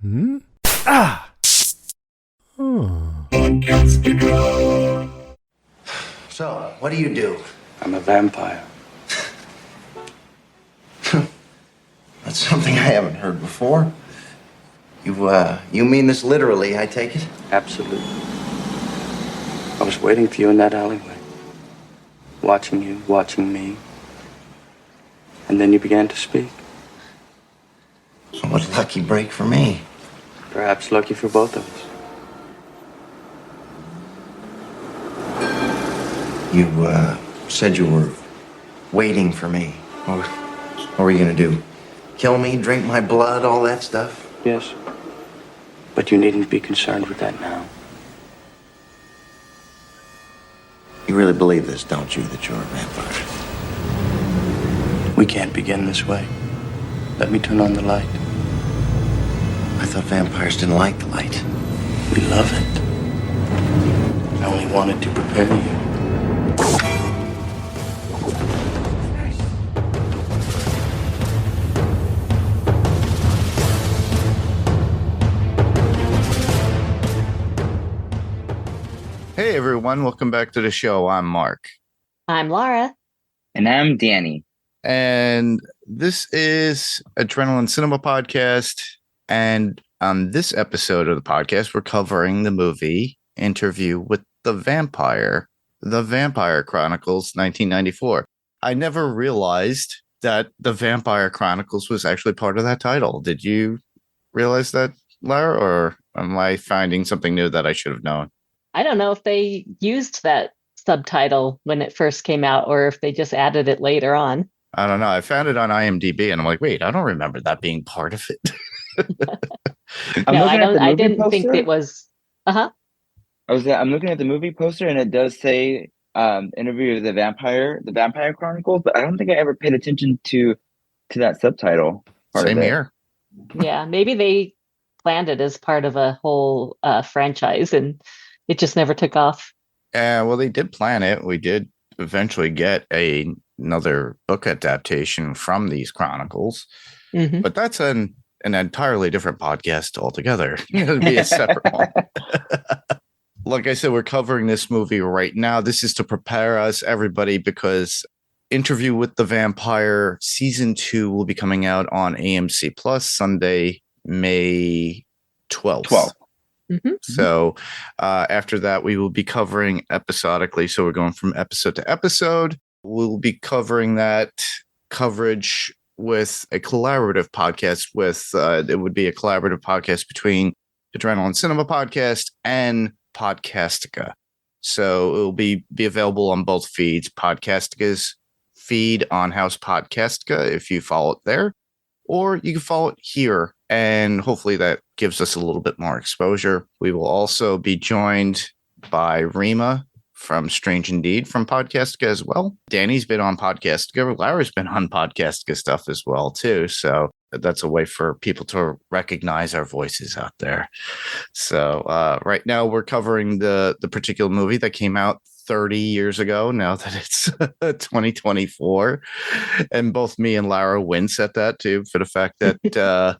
Hmm? Ah! So, what do you do? I'm a vampire. That's something I haven't heard before. You mean this literally, I take it? Absolutely. I was waiting for you in that alleyway. Watching you, watching me. And then you began to speak. What a lucky break for me. Perhaps lucky for both of us. You, said you were waiting for me. What were you gonna do? Kill me, drink my blood, all that stuff? Yes. But you needn't be concerned with that now. You really believe this, don't you, that you're a vampire? We can't begin this way. Let me turn on the light. I thought vampires didn't like the light. We love it. I only wanted to prepare you. Hey everyone, welcome back to the show. I'm Mark. I'm Lara. And I'm Danny. And this is Adrenaline Cinema Podcast. And on this episode of the podcast, we're covering the movie Interview with the Vampire Chronicles, 1994. I never realized that the Vampire Chronicles was actually part of that title. Did you realize that, Lara, or am I finding something new that I should have known? I don't know if they used that subtitle when it first came out or if they just added it later on. I don't know. I found it on IMDb and I'm like, wait, I don't remember that being part of it. No, I don't. I didn't think it was. I'm looking at the movie poster and it does say Interview with the Vampire Chronicles, but I don't think I ever paid attention to that subtitle. Same here. Yeah, maybe they planned it as part of a whole franchise and it just never took off. Well, they did plan it. We did eventually get another book adaptation from these chronicles, but that's an entirely different podcast altogether. It'll be a separate one. Like I said, we're covering this movie right now. This is to prepare us, everybody, because Interview with the Vampire Season 2 will be coming out on AMC Plus Sunday, May 12th. So after that, we will be covering episodically. So we're going from episode to episode. We'll be covering that coverage with a collaborative podcast it would be a collaborative podcast between Adrenaline Cinema Podcast and Podcastica. So it will be available on both feeds. Podcastica's feed on House Podcastica, if you follow it there, or you can follow it here. And hopefully that gives us a little bit more exposure. We will also be joined by Rima from Strange Indeed from Podcastica as well. Danny's been on Podcastica. Lara's been on Podcastica stuff as well, too. So that's a way for people to recognize our voices out there. So right now we're covering the particular movie that came out 30 years ago, now that it's 2024. And both me and Lara wince at that, too, for the fact that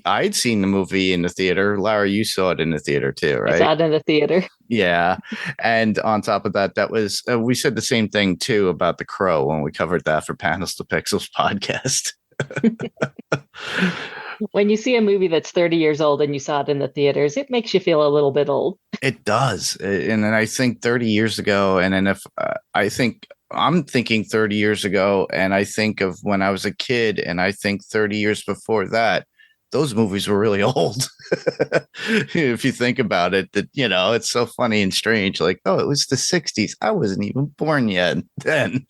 I'd seen the movie in the theater. Lara, you saw it in the theater too, right? I saw it in the theater. Yeah. And on top of that, that was, we said the same thing too about The Crow when we covered that for Panels to Pixels podcast. When you see a movie that's 30 years old and you saw it in the theaters, it makes you feel a little bit old. It does. And then I think 30 years ago, and then if I'm thinking 30 years ago, and I think of when I was a kid, and I think 30 years before that, those movies were really old. If you think about it, that, it's so funny and strange. Like, oh, it was the 60s. I wasn't even born yet then.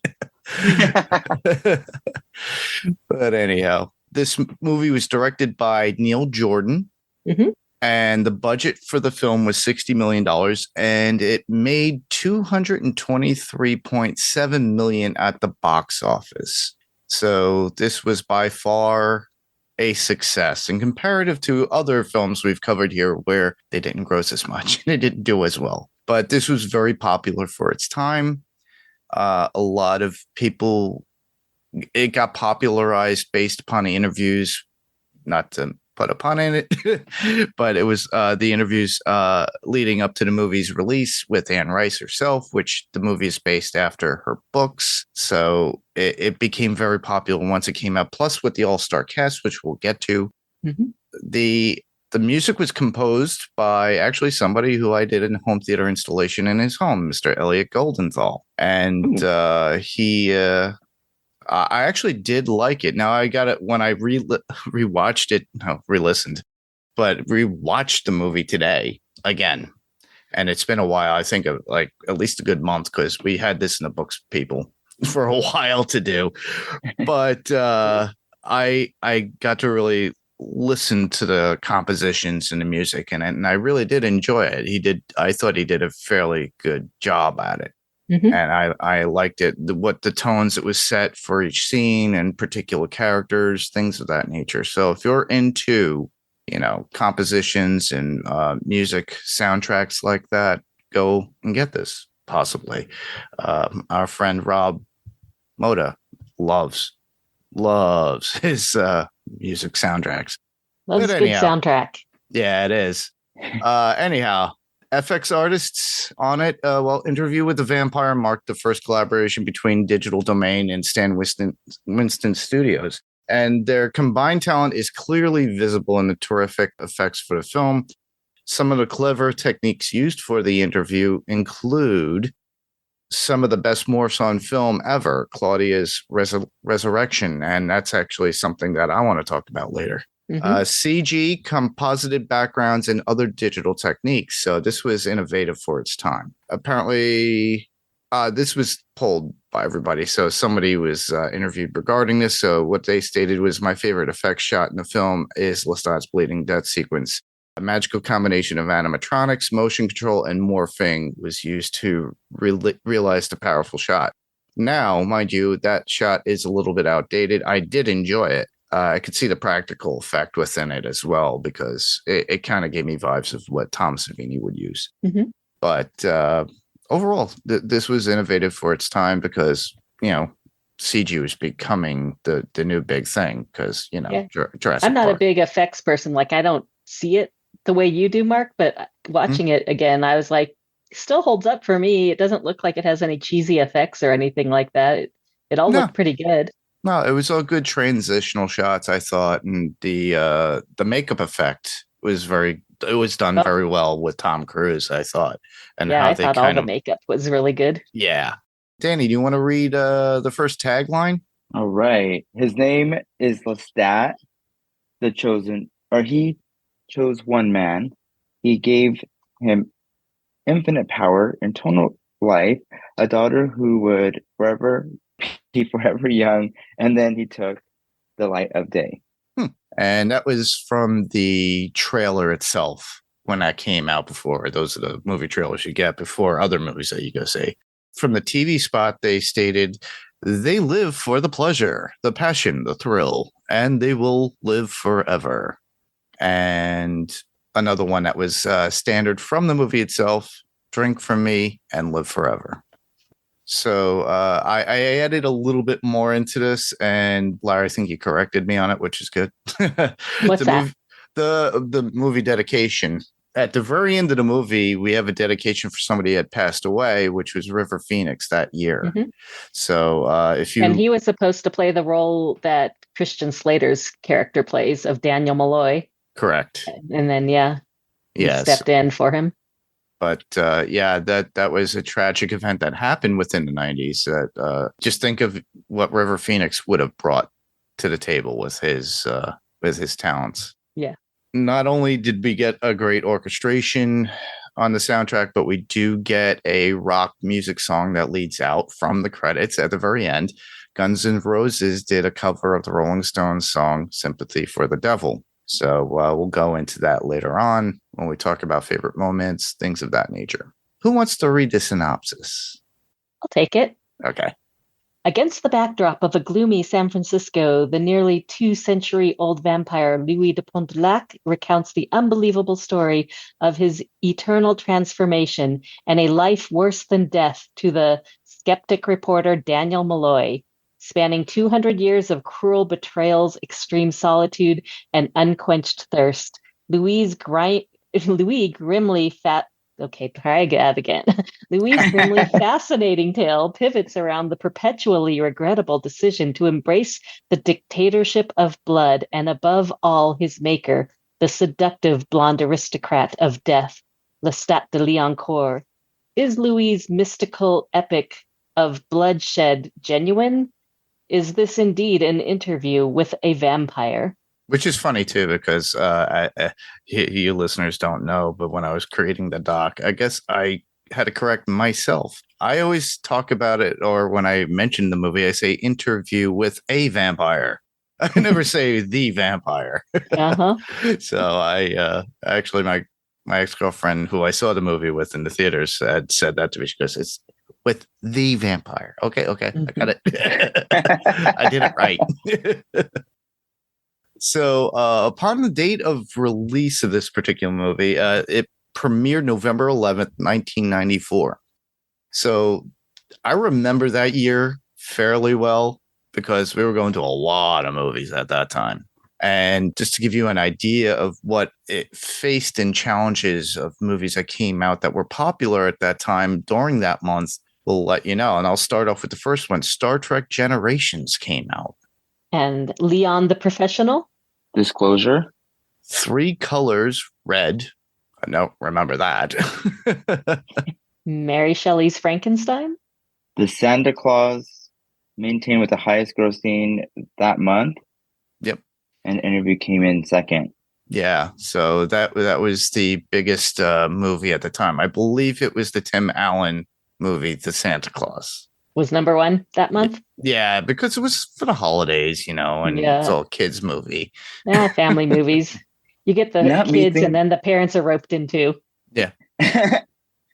But anyhow, this movie was directed by Neil Jordan. And the budget for the film was $60 million, and it made $223.7 million at the box office. So this was by far a success in comparative to other films we've covered here where they didn't gross as much. They didn't do as well. But this was very popular for its time. A lot of people, it got popularized based upon the interviews, not to put a pun in it, but it was the interviews leading up to the movie's release with Anne Rice herself, which the movie is based after her books. So it became very popular once it came out. Plus, with the all-star cast, which we'll get to, the music was composed by actually somebody who I did a home theater installation in his home, Mr. Elliot Goldenthal, and I actually did like it. Now I got it when I rewatched it, re-listened, but rewatched the movie today again. And it's been a while, I think of like at least a good month, because we had this in the books, people, for a while to do. But I got to really listen to the compositions and the music, and I really did enjoy it. I thought he did a fairly good job at it. And I liked it, what the tones it was set for each scene and particular characters, things of that nature. So if you're into, compositions and music soundtracks like that, go and get this, possibly. Our friend Rob Moda loves his music soundtracks. Loves good soundtrack. Yeah, it is. Anyhow. FX artists on it. Interview with the Vampire Mark, the first collaboration between Digital Domain and Stan Winston Studios. And their combined talent is clearly visible in the terrific effects for the film. Some of the clever techniques used for the interview include some of the best morphs on film ever, Claudia's resurrection. And that's actually something that I want to talk about later. CG, composited backgrounds, and other digital techniques. So this was innovative for its time. Apparently, this was polled by everybody. So somebody was interviewed regarding this. So what they stated was, my favorite effects shot in the film is Lestat's bleeding death sequence. A magical combination of animatronics, motion control, and morphing was used to realize the powerful shot. Now, mind you, that shot is a little bit outdated. I did enjoy it. I could see the practical effect within it as well, because it kind of gave me vibes of what Tom Savini would use. But overall, this was innovative for its time, because, CG was becoming the new big thing, because, Jurassic I'm not Park. a big effects person. Like, I don't see it the way you do, Mark, but watching it again, I was like, still holds up for me. It doesn't look like it has any cheesy effects or anything like that. It all looked pretty good. No, it was all good transitional shots, I thought, and the makeup effect was done very well with Tom Cruise, I thought. And yeah, how I they thought all the makeup was really good. Yeah. Danny, do you want to read the first tagline? All right. His name is Lestat, the chosen, or he chose one man. He gave him infinite power, eternal life, a daughter who would be forever young, and then he took the light of day. And that was from the trailer itself when that came out before. Those are the movie trailers you get before other movies that you go see. From the TV spot, they stated, they live for the pleasure, the passion, the thrill, and they will live forever. And another one that was standard from the movie itself, drink from me and live forever. So I added a little bit more into this, and Larry, I think you corrected me on it, which is good. What's that? The movie dedication. At the very end of the movie, we have a dedication for somebody who had passed away, which was River Phoenix that year. So and he was supposed to play the role that Christian Slater's character plays of Daniel Malloy. Correct. And then he stepped in for him. But that was a tragic event that happened within the 90s. Just think of what River Phoenix would have brought to the table with his talents. Yeah. Not only did we get a great orchestration on the soundtrack, but we do get a rock music song that leads out from the credits at the very end. Guns N' Roses did a cover of the Rolling Stones song "Sympathy for the Devil." So we'll go into that later on when we talk about favorite moments, things of that nature. Who wants to read the synopsis? I'll take it. Okay. Against the backdrop of a gloomy San Francisco, the nearly 2-century-old vampire Louis de Pontelac recounts the unbelievable story of his eternal transformation and a life worse than death to the skeptic reporter Daniel Malloy. spanning 200 years of cruel betrayals, extreme solitude, and unquenched thirst. Louis grimly fat. Okay, try that again. Louis' grimly fascinating tale pivots around the perpetually regrettable decision to embrace the dictatorship of blood and, above all, his maker, the seductive blonde aristocrat of death, Lestat de Liancourt. Is Louis' mystical epic of bloodshed genuine? Is this indeed an interview with a vampire? Which is funny too, because you listeners don't know, but when I was creating the doc, I guess I had to correct myself. I always talk about it, or when I mention the movie, I say interview with a vampire. I never say the vampire. Uh-huh. So I actually my ex-girlfriend, who I saw the movie with in the theaters, had said that to me. She goes, "It's with the vampire." Okay, I got it. I did it right. So upon the date of release of this particular movie, it premiered November 11th, 1994. So I remember that year fairly well because we were going to a lot of movies at that time. And just to give you an idea of what it faced in challenges of movies that came out that were popular at that time during that month, we'll let you know. And I'll start off with the first one. Star Trek Generations came out. And Leon the Professional? Disclosure. Three Colors Red. No, remember that. Mary Shelley's Frankenstein? The Santa Claus maintained with the highest grossing that month. Yep. And Interview came in second. Yeah, so that was the biggest movie at the time. I believe it was the Tim Allen movie, The Santa Claus. Was number one that month? Yeah, because it was for the holidays, and it's all kids movie. Yeah, family movies. You get the kids and then the parents are roped in too. Yeah.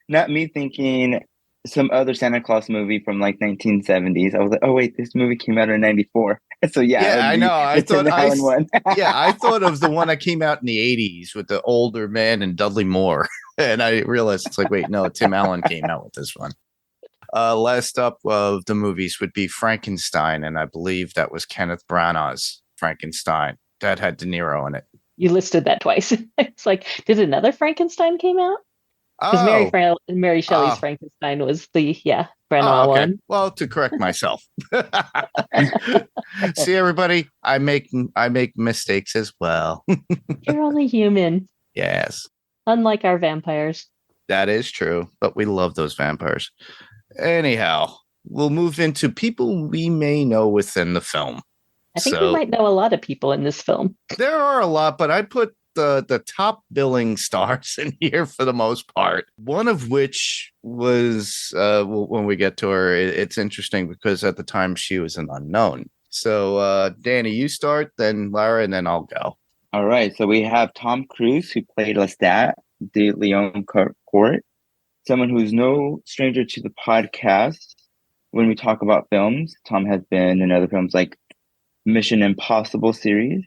Not me thinking some other Santa Claus movie from like 1970s. I was like, oh wait, this movie came out in 94. So yeah, I know. I thought I thought of the one that came out in the 80s with the older man and Dudley Moore. And I realized it's like, wait, no, Tim Allen came out with this one. Last up of the movies would be Frankenstein, and I believe that was Kenneth Branagh's Frankenstein. That had De Niro in it. You listed that twice. It's like, did another Frankenstein came out? Because Mary Shelley's Frankenstein was the Branagh one. Well, to correct myself. See, everybody, I make mistakes as well. You're only human. Yes. Unlike our vampires. That is true, but we love those vampires. Anyhow, we'll move into people we may know within the film. I think we might know a lot of people in this film. There are a lot, but I put the top billing stars in here for the most part. One of which was, when we get to her, it's interesting because at the time she was an unknown. So, Danny, you start, then Lara, and then I'll go. All right. So we have Tom Cruise, who played Lestat de Liancourt, someone who's no stranger to the podcast. When we talk about films, Tom has been in other films like Mission Impossible series,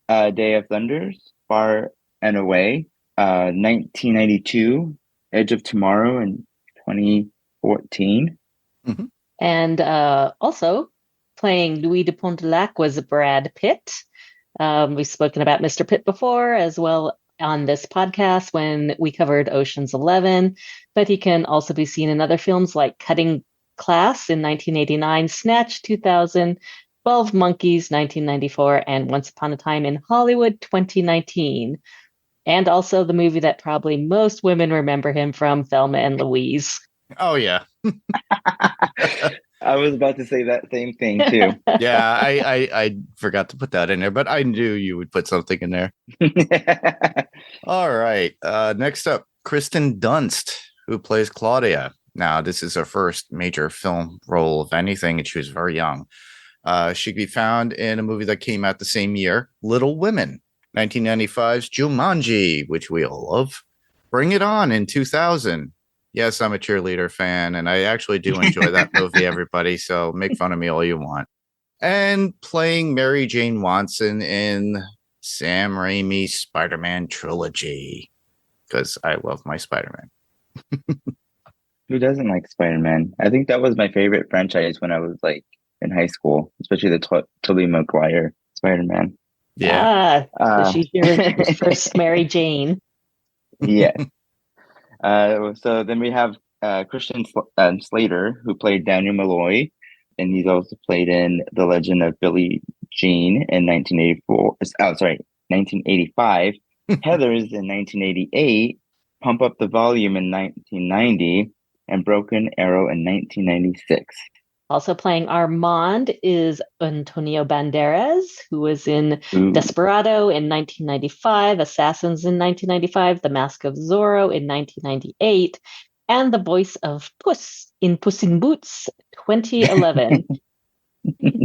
Day of Thunders, Far and Away, 1992, Edge of Tomorrow, and 2014. And also playing Louis de Pontelac was Brad Pitt. We've spoken about Mr. Pitt before, as well on this podcast when we covered Ocean's 11, but he can also be seen in other films like Cutting Class in 1989, Snatch 2000, 12 Monkeys 1994, and Once Upon a Time in Hollywood 2019. And also the movie that probably most women remember him from, Thelma and Louise. Oh, yeah. I was about to say that same thing, too. Yeah, I forgot to put that in there, but I knew you would put something in there. All right. Next up, Kristen Dunst, who plays Claudia. Now, this is her first major film role of anything, and she was very young. She could be found in a movie that came out the same year, Little Women, 1995's Jumanji, which we all love. Bring It On in 2000. Yes, I'm a cheerleader fan, and I actually do enjoy that movie, everybody, so make fun of me all you want. And playing Mary Jane Watson in Sam Raimi's Spider-Man trilogy, because I love my Spider-Man. Who doesn't like Spider-Man? I think that was my favorite franchise when I was like in high school, especially the Tobey Maguire Spider-Man. Yeah. So she's your first Mary Jane. Yes. So then we have Christian Slater, who played Daniel Malloy, and he's also played in The Legend of Billie Jean in 1984. Oh, sorry, 1985. Heathers in 1988. Pump Up the Volume in 1990, and Broken Arrow in 1996. Also playing Armand is Antonio Banderas, who was in Desperado in 1995, Assassins in 1995, The Mask of Zorro in 1998, and the voice of Puss in Puss in Boots 2011.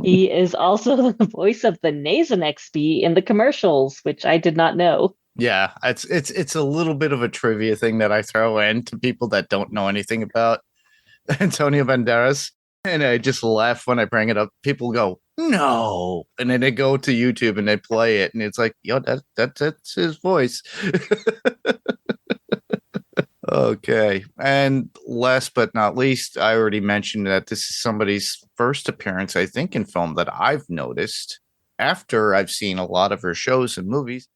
He is also the voice of the Nasonex bee in the commercials, which I did not know. Yeah, it's a little bit of a trivia thing that I throw in to people that don't know anything about Antonio Banderas. And I just laugh when I bring it up. People go, no. And then they go to YouTube and they play it. And it's like, yo, that's his voice. Okay. And last but not least, I already mentioned that this is somebody's first appearance, I think, in film that I've noticed after I've seen a lot of her shows and movies.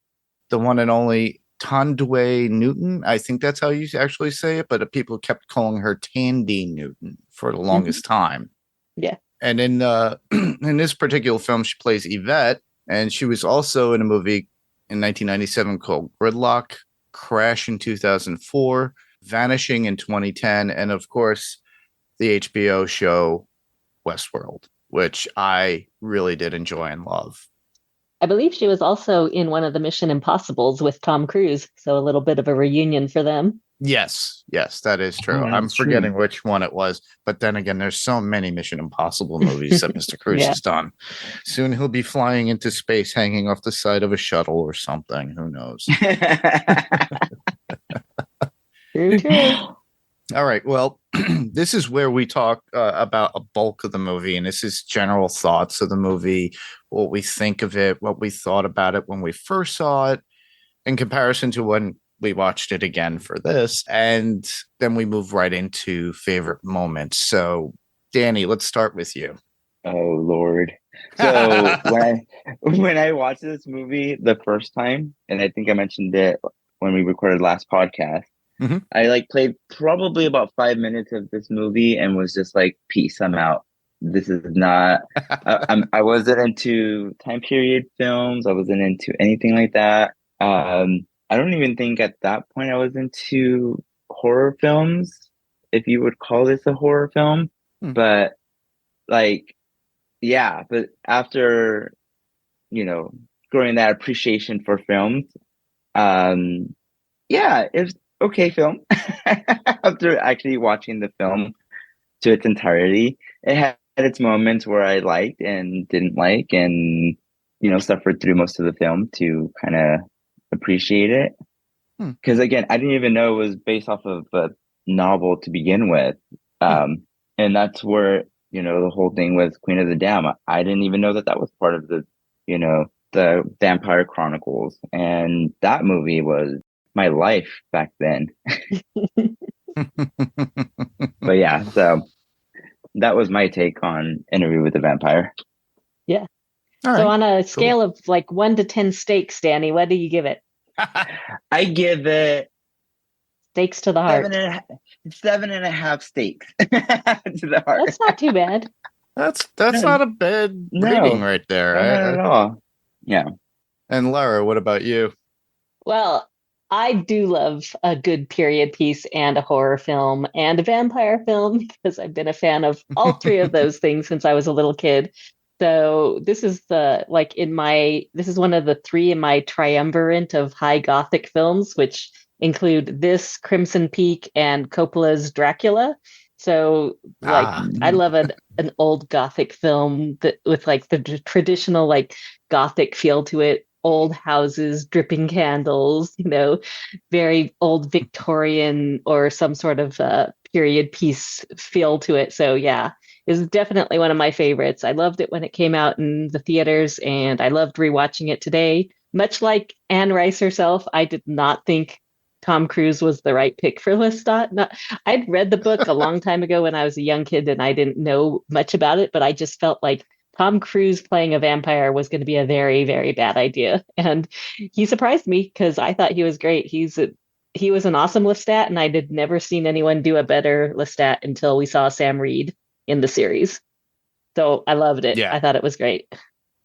The one and only Tondwe Newton. I think that's how you actually say it, but people kept calling her Tandy Newton for the longest time. Yeah. And in in this particular film, she plays Yvette, and she was also in a movie in 1997 called Gridlock, Crash in 2004, Vanishing in 2010, and of course, the HBO show Westworld, which I really did enjoy and love. I believe she was also in one of the Mission Impossibles with Tom Cruise, so a little bit of a reunion for them. Yes, that is true. Oh, I'm forgetting which one it was, but then again, there's so many Mission Impossible movies that Mr. Cruise has done. Soon he'll be flying into space, hanging off the side of a shuttle or something. Who knows? True. All right. Well, this is where we talk about a bulk of the movie, and this is general thoughts of the movie, what we think of it, what we thought about it when we first saw it, in comparison to when we watched it again for this, and then we move right into favorite moments. So, Danny, let's start with you. Oh Lord! So when I watched this movie the first time, and I think I mentioned it when we recorded last podcast. Mm-hmm. I played probably about 5 minutes of this movie and was just like, peace, I'm out. This is not, I wasn't into time period films. I wasn't into anything like that. I don't even think at that point I was into horror films, if you would call this a horror film. But but after, growing that appreciation for films, it's okay film. After actually watching the film to its entirety, it had its moments where I liked and didn't like, and suffered through most of the film to kind of appreciate it. Because again, I didn't even know it was based off of a novel to begin with, and that's where the whole thing with Queen of the Dam. I didn't even know that was part of the the Vampire Chronicles, and that movie was my life back then. But yeah, so that was my take on Interview with the Vampire. Yeah. All so right, on a scale of 1 to 10 steaks, Danny, what do you give it? I give it steaks to the heart. 7.5 steaks to the heart. That's not too bad. That's not a bad rating right there. Not at all. Yeah. And Lara, what about you? Well, I do love a good period piece and a horror film and a vampire film, because I've been a fan of all three of those things since I was a little kid. So this is this is one of the three in my triumvirate of high Gothic films, which include this, Crimson Peak, and Coppola's Dracula. So I love an old Gothic film with the traditional Gothic feel to it. Old houses, dripping candles, very old Victorian or some sort of period piece feel to it. So yeah, it's definitely one of my favorites. I loved it when it came out in the theaters, and I loved rewatching it today. Much like Anne Rice herself, I did not think Tom Cruise was the right pick for Lestat. I'd read the book a long time ago when I was a young kid and I didn't know much about it, but I just felt like Tom Cruise playing a vampire was going to be a very, very bad idea. And he surprised me because I thought he was great. He was an awesome Lestat, and I had never seen anyone do a better Lestat until we saw Sam Reed in the series. So I loved it. Yeah. I thought it was great.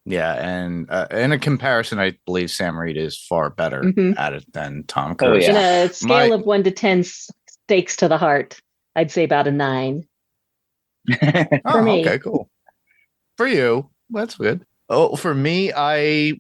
Yeah, and in a comparison, I believe Sam Reed is far better at it than Tom Cruise. Oh, yeah. In a scale of 1 to 10 stakes to the heart, I'd say about a 9. For me. Okay, cool. For you, that's good. Oh, for me, I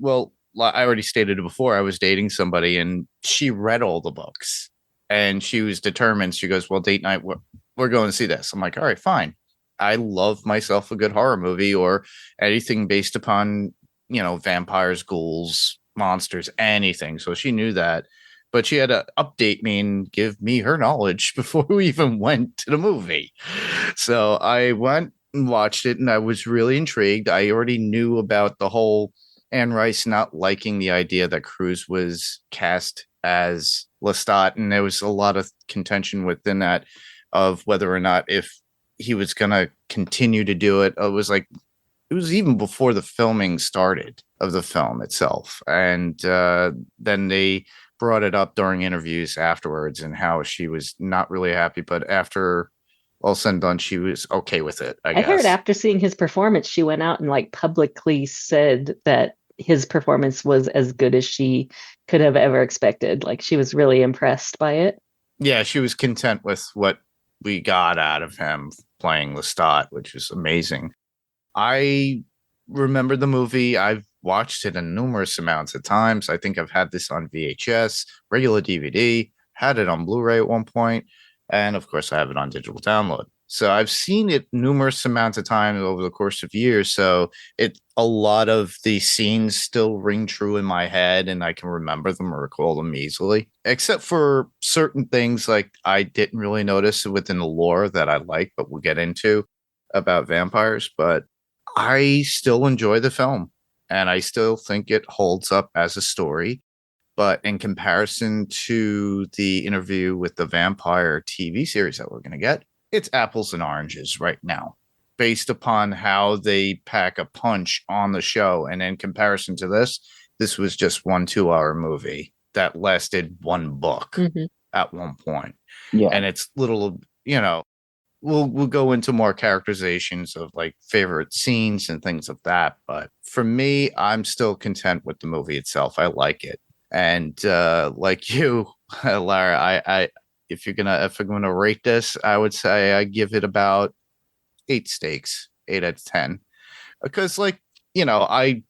already stated it before. I was dating somebody, and she read all the books, and she was determined. She goes, "Well, date night, we're going to see this." I'm like, "All right, fine." I love myself a good horror movie or anything based upon, vampires, ghouls, monsters, anything. So she knew that, but she had to update me and give me her knowledge before we even went to the movie. So I went and watched it, and I was really intrigued. I already knew about the whole Anne Rice not liking the idea that Cruise was cast as Lestat, and there was a lot of contention within that of whether or not if he was going to continue to do it. It was even before the filming started of the film itself. And then they brought it up during interviews afterwards and how she was not really happy. But after all said and done, she was okay with it, I guess. I heard after seeing his performance, she went out and publicly said that his performance was as good as she could have ever expected. She was really impressed by it. Yeah, she was content with what we got out of him playing Lestat, which is amazing. I remember the movie. I've watched it in numerous amounts of times. I think I've had this on VHS, regular DVD, had it on Blu-ray at one point, and of course I have it on digital download. So I've seen it numerous amounts of times over the course of years. So a lot of the scenes still ring true in my head, and I can remember them or recall them easily, except for certain things I didn't really notice within the lore that I like, but we'll get into about vampires. But I still enjoy the film, and I still think it holds up as a story. But in comparison to the interview with the vampire TV series that we're going to get, it's apples and oranges right now, based upon how they pack a punch on the show. And in comparison to this was just 1 2-hour movie that lasted one book at one point. Yeah. And it's little, we'll go into more characterizations of favorite scenes and things like that. But for me, I'm still content with the movie itself. I like it. And like you, Lara, if I'm gonna rate this, I would say I give it about 8 stakes, 8 out of 10, because I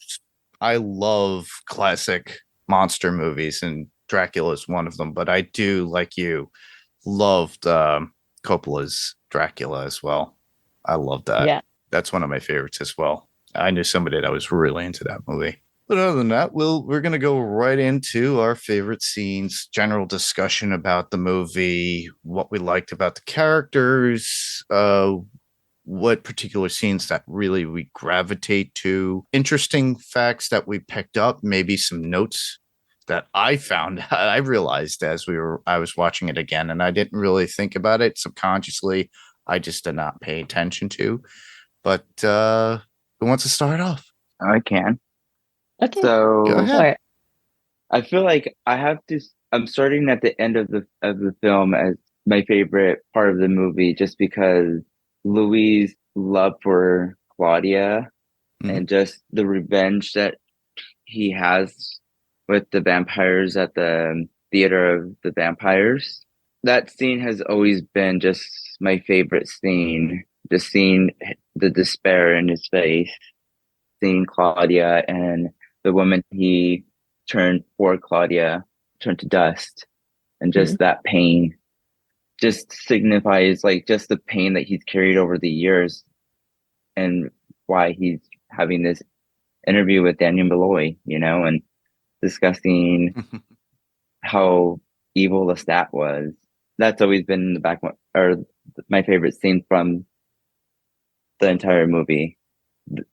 love classic monster movies, and Dracula is one of them. But I do, like you, loved Coppola's Dracula as well. I love that. Yeah, that's one of my favorites as well. I knew somebody that was really into that movie. But other than that, we're going to go right into our favorite scenes, general discussion about the movie, what we liked about the characters, what particular scenes that really we gravitate to, interesting facts that we picked up, maybe some notes that I found. I realized as I was watching it again, and I didn't really think about it subconsciously. I just did not pay attention to. But who wants to start off? I can. okay. So Go ahead. I feel like I'm starting at the end of the film as my favorite part of the movie, just because Louis' love for Claudia and just the revenge that he has with the vampires at the theater of the vampires. That scene has always been just my favorite scene. Just seeing the despair in his face, seeing Claudia and the woman he turned for Claudia turned to dust, and just that pain just signifies just the pain that he's carried over the years, and why he's having this interview with Daniel Malloy, and discussing how evil Lestat was. That's always been in the back or my favorite scene from the entire movie.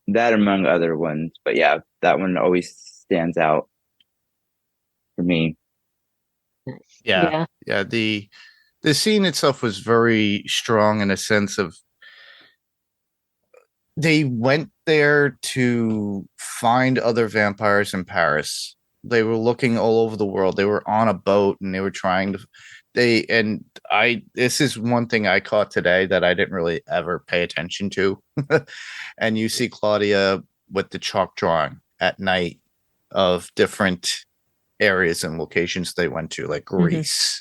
That among other ones, but yeah, that one always stands out for me. Yeah. The scene itself was very strong in a sense of they went there to find other vampires in Paris. They were looking all over the world. They were on a boat and they were trying to this is one thing I caught today that I didn't really ever pay attention to. And you see Claudia with the chalk drawing at night of different areas and locations they went to, like Greece,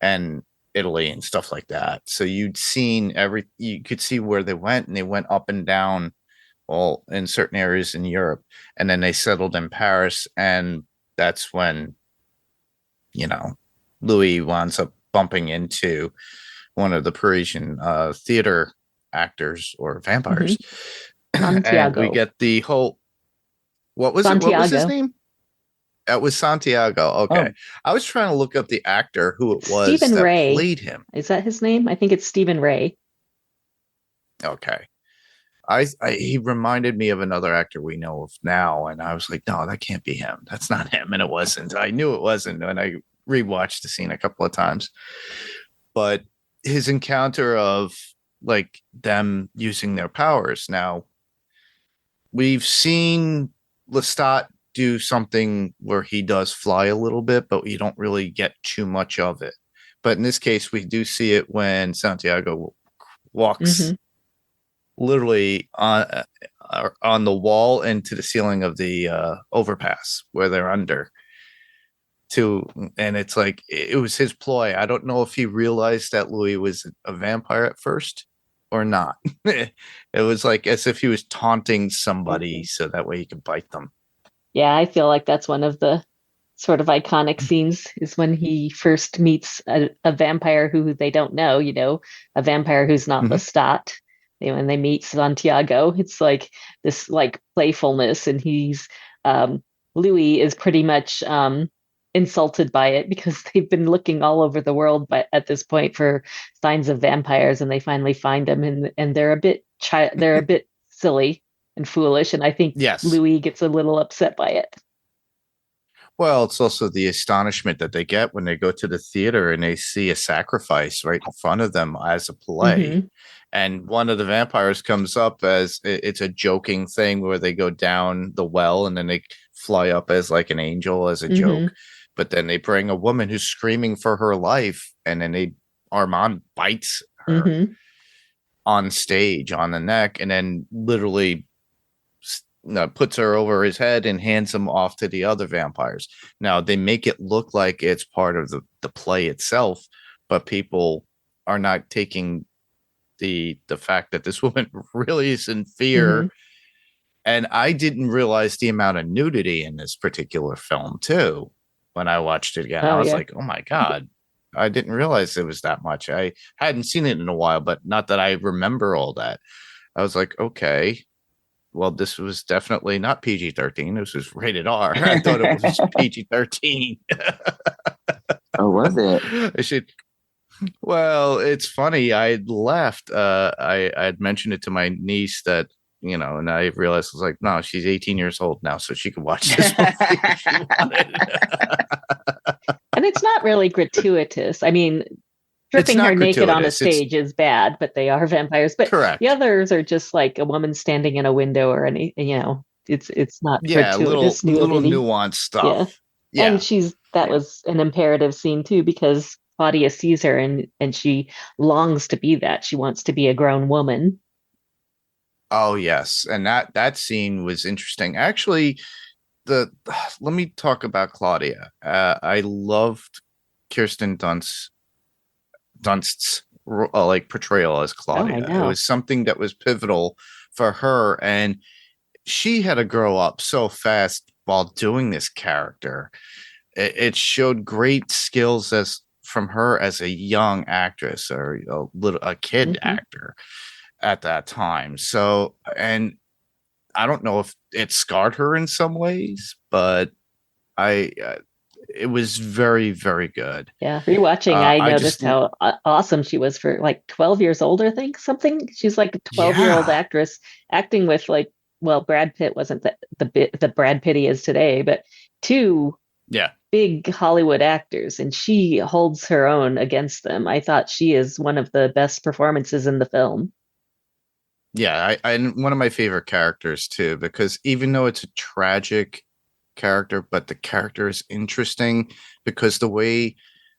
and Italy and stuff like that. So you could see where they went, and they went up and down all in certain areas in Europe, and then they settled in Paris, and that's when Louis winds up bumping into one of the Parisian theater actors or vampires. And we get the whole what was his name? That was Santiago. Okay. I was trying to look up the actor who it was Stephen that Ray. played him. Is that his name? I think it's Stephen Ray. Okay. He reminded me of another actor we know of now, and I was like, no, that can't be him. That's not him. And it wasn't. I knew it wasn't, and I rewatched the scene a couple of times. But his encounter of like them using their powers. Now, we've seen Lestat do something where he does fly a little bit, but you don't really get too much of it. But in this case, we do see it when Santiago walks literally on the wall into the ceiling of the overpass where they're under. And it's like it was his ploy. I don't know if he realized that Louis was a vampire at first or not. It was like as if he was taunting somebody so that way he could bite them. Yeah, I feel like that's one of the sort of iconic scenes is when he first meets a vampire who they don't know, a vampire who's not Lestat. When they meet Santiago, it's like this like playfulness, and Louis is pretty much insulted by it because they've been looking all over the world at this point for signs of vampires, and they finally find them, and they're a bit silly and foolish, and I think Louis gets a little upset by it. Well, it's also the astonishment that they get when they go to the theater and they see a sacrifice right in front of them as a play. And one of the vampires comes up as it's a joking thing where they go down the well and then they fly up as like an angel as a joke. But then they bring a woman who's screaming for her life, and then Armand bites her on stage on the neck, and then literally puts her over his head and hands him off to the other vampires. Now they make it look like it's part of the play itself, but people are not taking the fact that this woman really is in fear. And I didn't realize the amount of nudity in this particular film too. When I watched it again, I was like, oh my God, I didn't realize it was that much. I hadn't seen it in a while, but not that I remember all that. I was like, okay, well, this was definitely not PG-13. This was rated R. I thought it was PG-13. Oh, was it? Well, it's funny. I left. I had mentioned it to my niece that, and I realized I was like, no, she's 18 years old now, so she can watch this movie if she wanted. And it's not really gratuitous. I mean, stripping her naked on a stage is bad, but they are vampires. But the others are just like a woman standing in a window or any, it's not gratuitous. Little nuanced stuff. Yeah. And that was an imperative scene too, because Claudia sees her and she longs to be that. She wants to be a grown woman. Oh yes, and that scene was interesting. Actually, let me talk about Claudia. I loved Kirsten Dunst's like portrayal as Claudia. It was something that was pivotal for her, and she had to grow up so fast while doing this character. It showed great skills from her as a young actress or a kid actor at that time. So, and I don't know if it scarred her in some ways, but it was very, very good. Yeah, rewatching, I noticed how awesome she was for like 12 years old, I think, something. She's like a 12-year-old actress acting with Brad Pitt wasn't the Brad Pitt he is today, but two Yeah. big Hollywood actors, and she holds her own against them. I thought she is one of the best performances in the film. Yeah, and one of my favorite characters too, because even though it's a tragic character, but the character is interesting because the way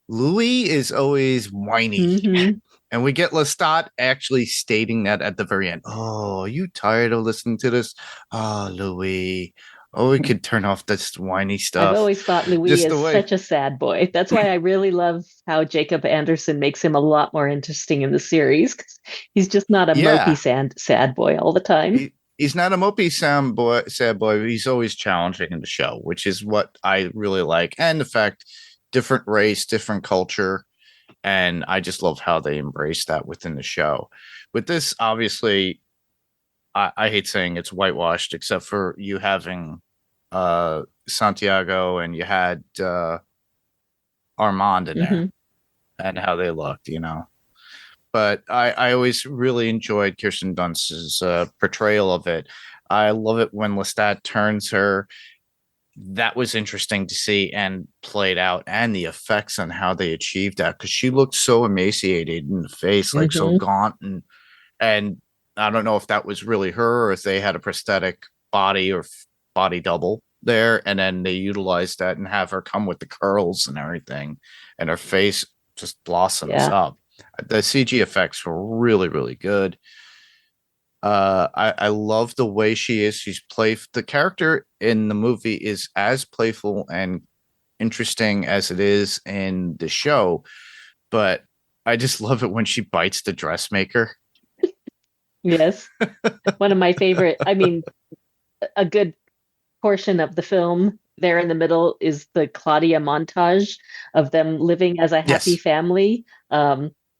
Louis is always whiny. Mm-hmm. And we get Lestat actually stating that at the very end. Oh, are you tired of listening to this? Oh, Louis. Oh, we could turn off this whiny I've stuff. always thought Louis Just is the way. such a sad boy. That's why I really love how Jacob Anderson makes him a lot more interesting in the series. 'Cause he's just not a mopey sad boy all the time. He's not a mopey sad boy. He's always challenging in the show, which is what I really like. And the fact, different race, different culture. And I just love how they embrace that within the show. With this, obviously, I hate saying it's whitewashed, except for you having Santiago and you had Armand in there and how they looked, you know. But I always really enjoyed Kirsten Dunst's portrayal of it. I love it when Lestat turns her. That was interesting to see and played out, and the effects on how they achieved that, because she looked so emaciated in the face, like so gaunt, and I don't know if that was really her or if they had a prosthetic body or body double there, and then they utilized that and have her come with the curls and everything, and her face just blossoms up. The CG effects were really, really good. I love the way she is. She's the character in the movie is as playful and interesting as it is in the show, but I just love it when she bites the dressmaker. Yes. One of my favorite, I mean, a good portion of the film there in the middle is the Claudia montage of them living as a happy family.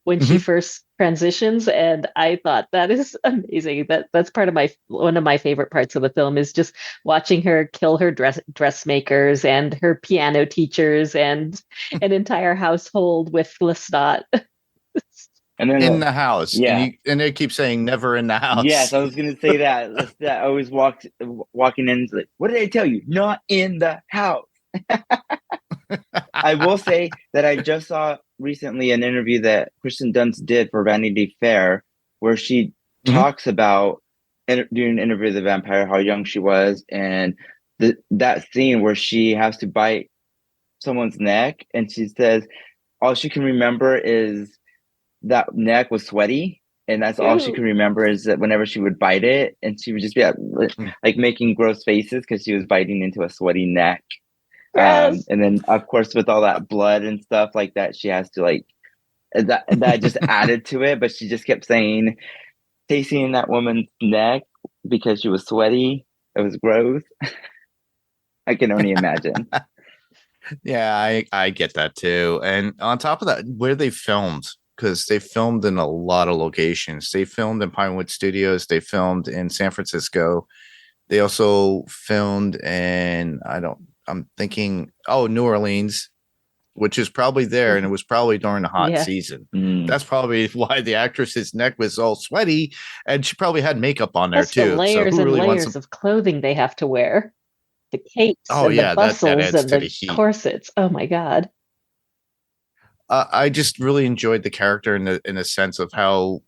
When she first transitions, and I thought that is amazing. That's part of one of my favorite parts of the film is just watching her kill her dressmakers and her piano teachers and an entire household with Lestat. And then in the house, yeah, and they keep saying never in the house. Yes, I was gonna say that. Lestat always walking in, like, what did I tell you? Not in the house. I will say that I just saw recently an interview that Kristen Dunst did for Vanity Fair, where she talks about doing an interview with the vampire, how young she was, and that scene where she has to bite someone's neck, and she says all she can remember is that neck was sweaty, and that's all she can remember is that whenever she would bite it, and she would just be like making gross faces because she was biting into a sweaty neck. And then of course with all that blood and stuff like that, she has to like that just added to it, but she just kept saying tasting that woman's neck because she was sweaty. It was gross. I can only imagine. Yeah, I get that too. And on top of that, where they filmed, because they filmed in a lot of locations. They filmed in Pinewood Studios, they filmed in San Francisco, they also filmed in I'm thinking, New Orleans, which is probably there, and it was probably during the hot season. That's probably why the actress's neck was all sweaty, and she probably had makeup on there too. The layers so and layers of clothing they have to wear, the capes, the bustles, and the corsets. Oh my god! I just really enjoyed the character in a sense of how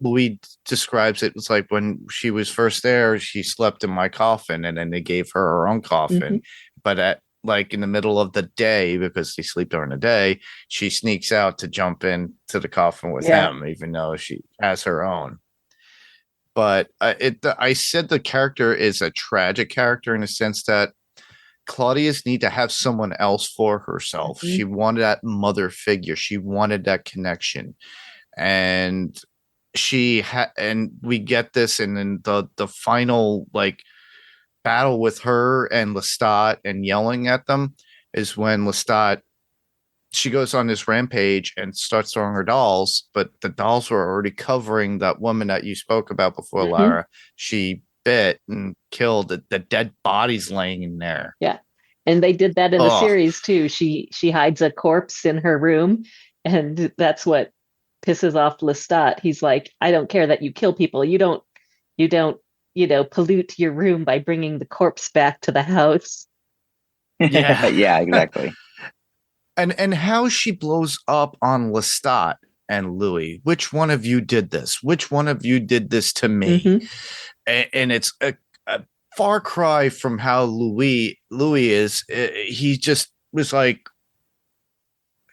Louis describes it. It's like when she was first there, she slept in my coffin, and then they gave her own coffin. But at like in the middle of the day, because they sleep during the day, she sneaks out to jump into the coffin with him, even though she has her own. But I said the character is a tragic character in the sense that Claudia's need to have someone else for herself. She wanted that mother figure. She wanted that connection, and and we get this, and then the final like battle with her and Lestat and yelling at them is when Lestat, she goes on this rampage and starts throwing her dolls, but the dolls were already covering that woman that you spoke about before, Lara. She bit and killed the dead bodies laying in there. Yeah, and they did that in the series too. She hides a corpse in her room, and that's what pisses off Lestat. He's like, I don't care that you kill people. You don't, pollute your room by bringing the corpse back to the house. Yeah. Yeah, exactly. And how she blows up on Lestat and Louis. Which one of you did this? Which one of you did this to me? Mm-hmm. And it's a far cry from how Louis is. He just was like,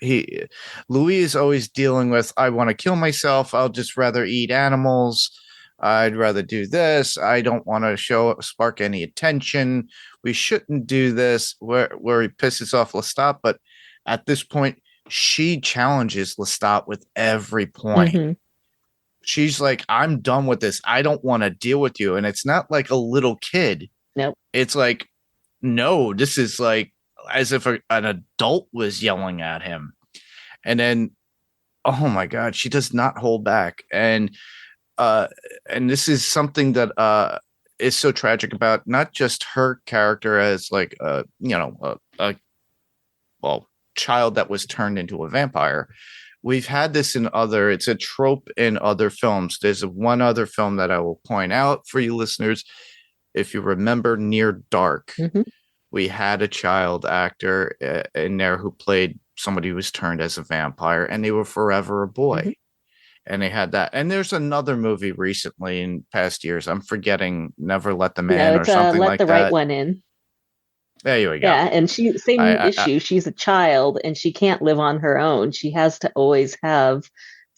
Louis is always dealing with, I want to kill myself. I'll just rather eat animals. I'd rather do this. I don't want to spark any attention. We shouldn't do this. Where he pisses off Lestat, but at this point, she challenges Lestat with every point. Mm-hmm. She's like, I'm done with this. I don't want to deal with you. And it's not like a little kid. Nope. It's like, no, this is like as if an adult was yelling at him. And then, oh my God, she does not hold back. And this is something that is so tragic about not just her character as like a child that was turned into a vampire. We've had this it's a trope in other films. There's one other film that I will point out for you listeners. If you remember Near Dark, we had a child actor in there who played somebody who was turned as a vampire, and they were forever a boy. And they had that. And there's another movie recently in past years. I'm forgetting Never Let Them In or something like that. Let the Right One In. There you go. Yeah, and same issue. She's a child and she can't live on her own. She has to always have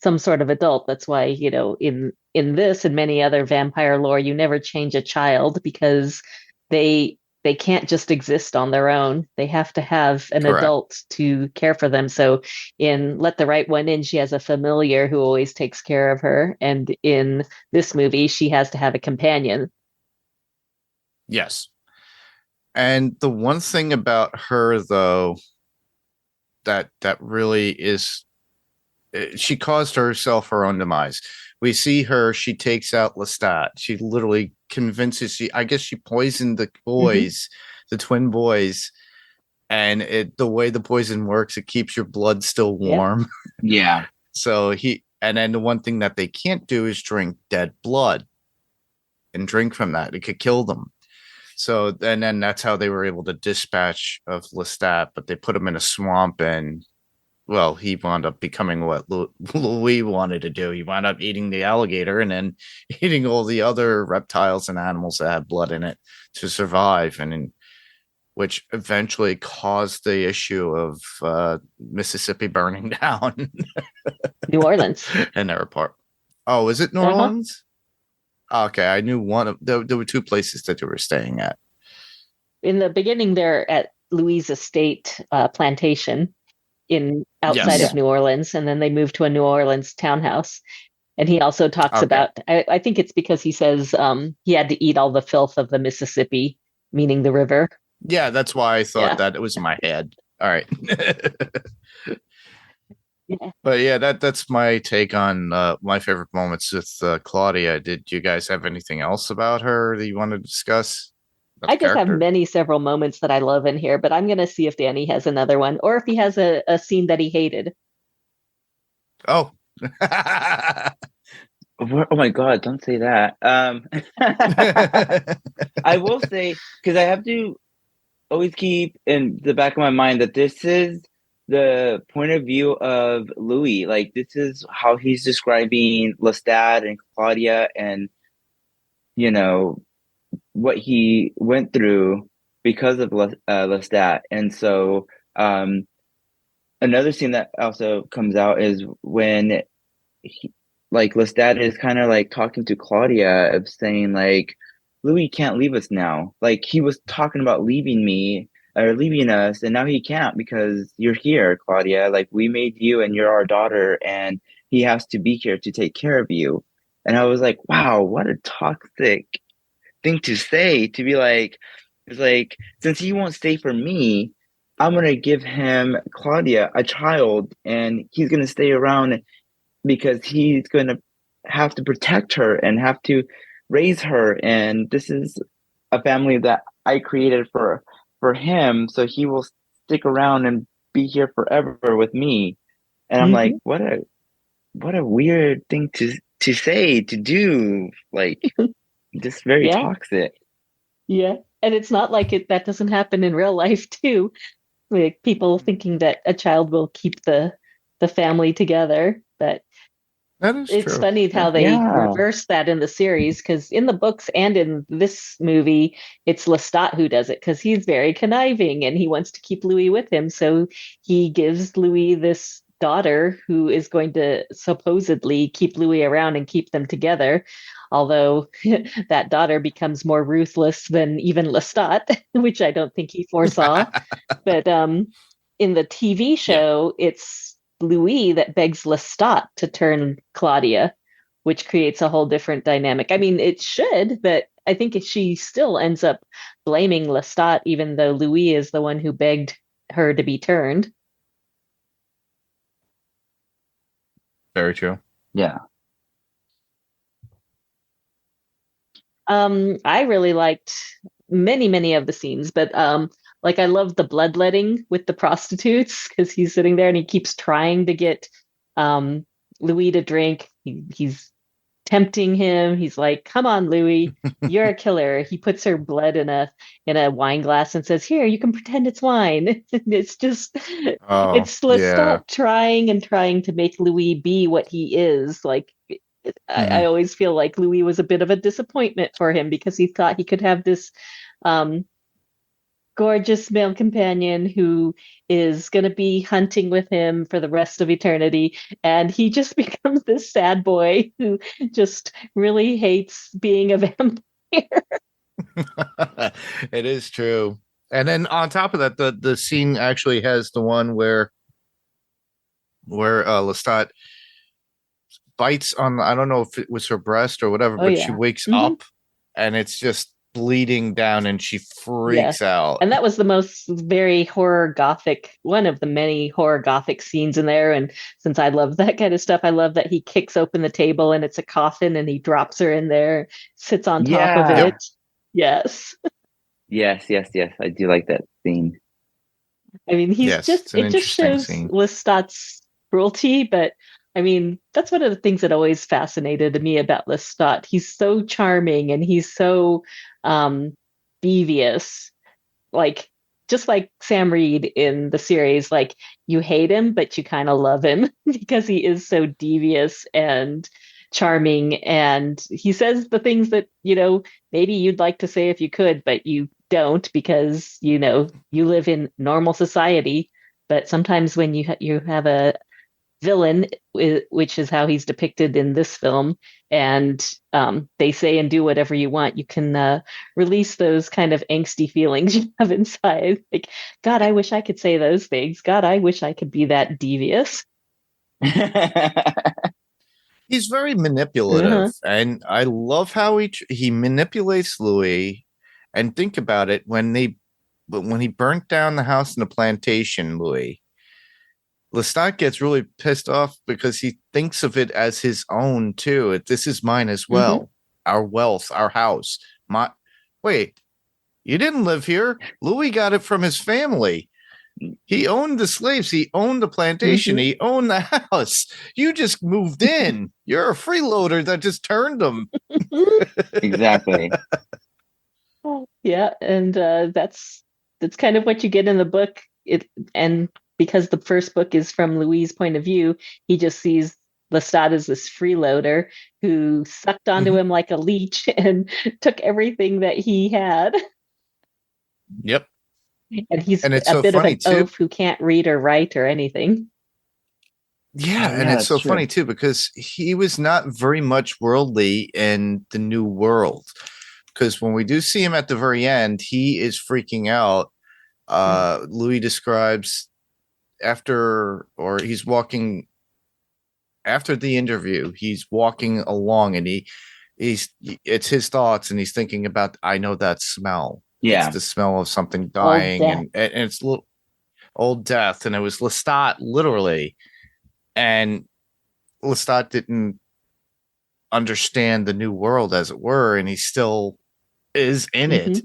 some sort of adult. That's why, in this and many other vampire lore, you never change a child because they can't just exist on their own. They have to have an adult to care for them. So in Let the Right One In, she has a familiar who always takes care of her. And in this movie, she has to have a companion. Yes. And the one thing about her, though, that really is, she caused herself her own demise. We see her, she takes out Lestat. She literally convinces, I guess she poisoned the boys, the twin boys. And the way the poison works, it keeps your blood still warm. Yeah. So and then the one thing that they can't do is drink dead blood and drink from that. It could kill them. So, and then that's how they were able to dispatch of Lestat, but they put him in a swamp and, well, he wound up becoming what Louis wanted to do. He wound up eating the alligator and then eating all the other reptiles and animals that had blood in it to survive, which eventually caused the issue of Mississippi burning down. New Orleans. And their part. Oh, is it New Orleans? Okay, I knew there were two places that they were staying at. In the beginning, they're at Louis' estate plantation outside of New Orleans, and then they moved to a New Orleans townhouse. And he also talks about, I think it's because he says he had to eat all the filth of the Mississippi, meaning the river. Yeah, that's why I thought that it was in my head. All right. Yeah. But yeah, that's my take on my favorite moments with Claudia. Did you guys have anything else about her that you want to discuss? I just have several moments that I love in here, but I'm going to see if Danny has another one or if he has a scene that he hated. Oh. Oh my God, don't say that. I will say, because I have to always keep in the back of my mind that this is the point of view of Louis. Like, this is how he's describing Lestat and Claudia and, what he went through because of Lestat. And so another scene that also comes out is when Lestat is kind of like talking to Claudia of saying like, Louis can't leave us now. Like, he was talking about leaving me or leaving us, and now he can't because you're here, Claudia. Like, we made you and you're our daughter, and he has to be here to take care of you. And I was like, wow, what a toxic thing to say, to be like, it's like, since he won't stay for me, I'm going to give him Claudia, a child, and he's going to stay around because he's going to have to protect her and have to raise her. And this is a family that I created for him, so he will stick around and be here forever with me. And I'm like, what a weird thing to say, to do. Like, just very toxic. Yeah. And it's not like that doesn't happen in real life too. Like people thinking that a child will keep the family together. But That is it's true. funny how they reverse that in the series, because in the books and in this movie, it's Lestat who does it because he's very conniving and he wants to keep Louis with him. So he gives Louis this daughter who is going to supposedly keep Louis around and keep them together. Although that daughter becomes more ruthless than even Lestat, which I don't think he foresaw. But in the TV show, it's Louis that begs Lestat to turn Claudia, which creates a whole different dynamic. I mean, it should, but I think she still ends up blaming Lestat, even though Louis is the one who begged her to be turned. Very true. Yeah. I really liked many of the scenes, but like I love the bloodletting with the prostitutes because he's sitting there and he keeps trying to get Louis to drink. He's tempting him. He's like, "Come on, Louis, you're a killer." He puts her blood in a wine glass and says, "Here, you can pretend it's wine." It's just it's Lestat trying to make Louis be what he is. Like I always feel like Louis was a bit of a disappointment for him because he thought he could have this gorgeous male companion who is going to be hunting with him for the rest of eternity. And he just becomes this sad boy who just really hates being a vampire. It is true. And then on top of that, the scene actually has the one where Lestat bites on, I don't know if it was her breast or whatever, but she wakes up and it's just bleeding down and she freaks out. And that was the most very horror gothic, one of the many horror gothic scenes in there. And since I love that kind of stuff, I love that he kicks open the table and it's a coffin and he drops her in there, sits on top of it. Yes. Yes. I do like that scene. I mean, it just shows Lestat's cruelty, but I mean, that's one of the things that always fascinated me about Lestat. He's so charming and he's so devious. Like, just like Sam Reed in the series, like you hate him, but you kind of love him because he is so devious and charming. And he says the things that, maybe you'd like to say if you could, but you don't because, you live in normal society. But sometimes when you have a villain, which is how he's depicted in this film, and they say and do whatever you want, you can release those kind of angsty feelings you have inside. Like, God, I wish I could say those things. God, I wish I could be that devious. He's very manipulative, and I love how he manipulates Louis. And think about it, when he burnt down the house in the plantation, Louis, Lestat gets really pissed off because he thinks of it as his own too. This is mine as well. Our wealth, our house. Wait, you didn't live here. Louis got it from his family. He owned the slaves. He owned the plantation. He owned the house. You just moved in. You're a freeloader that just turned them. Exactly. Yeah, and that's kind of what you get in the book. And because the first book is from Louis' point of view, he just sees Lestat as this freeloader who sucked onto him like a leech and took everything that he had. Yep. And he's it's a so bit of an too. oaf who can't read or write or anything. Yeah, and it's so funny too because he was not very much worldly in the New World. Because when we do see him at the very end, he is freaking out. Louis describes he's walking after the interview, he's walking along and it's his thoughts and he's thinking about, I know that smell. Yeah. It's the smell of something dying and it's old death. And it was Lestat literally. And Lestat didn't understand the New World, as it were, and he still is in it,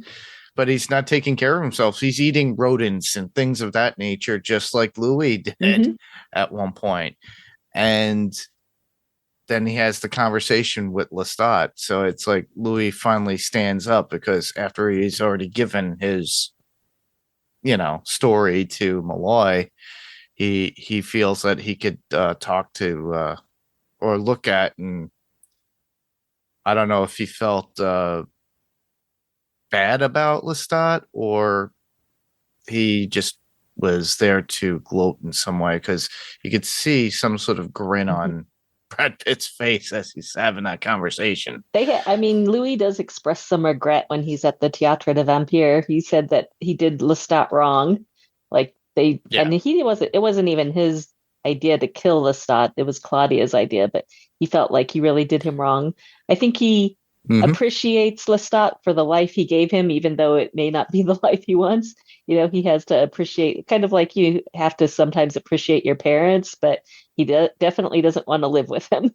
but he's not taking care of himself. He's eating rodents and things of that nature, just like Louis did at one point. And then he has the conversation with Lestat. So it's like Louis finally stands up because after he's already given his, story to Malloy, he feels that he could talk to or look at, and I don't know if he felt bad about Lestat or he just was there to gloat in some way, because you could see some sort of grin on Brad Pitt's face as he's having that conversation. Louis does express some regret when he's at the Théâtre de Vampire. He said that he did Lestat wrong. And it wasn't even his idea to kill Lestat. It was Claudia's idea, but he felt like he really did him wrong. I think he appreciates Lestat for the life he gave him, even though it may not be the life he wants. He has to appreciate, kind of like you have to sometimes appreciate your parents, but he definitely doesn't want to live with them.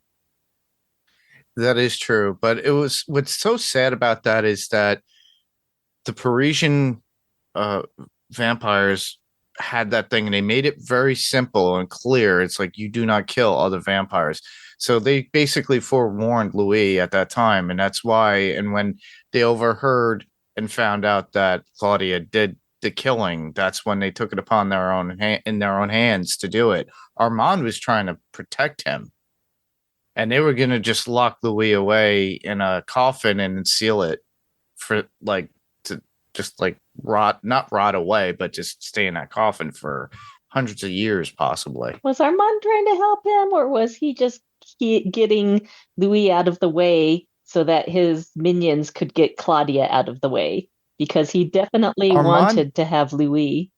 That is true. But what's so sad about that is that the Parisian vampires had that thing, and they made it very simple and clear. It's like, you do not kill other vampires. So they basically forewarned Louis at that time. And that's why, and when they overheard and found out that Claudia did the killing, that's when they took it upon their own hands to do it. Armand was trying to protect him, and they were going to just lock Louis away in a coffin and seal it for not rot away, but just stay in that coffin for hundreds of years, possibly. Was Armand trying to help him, or was he just getting Louis out of the way so that his minions could get Claudia out of the way? Because he definitely wanted to have Louis.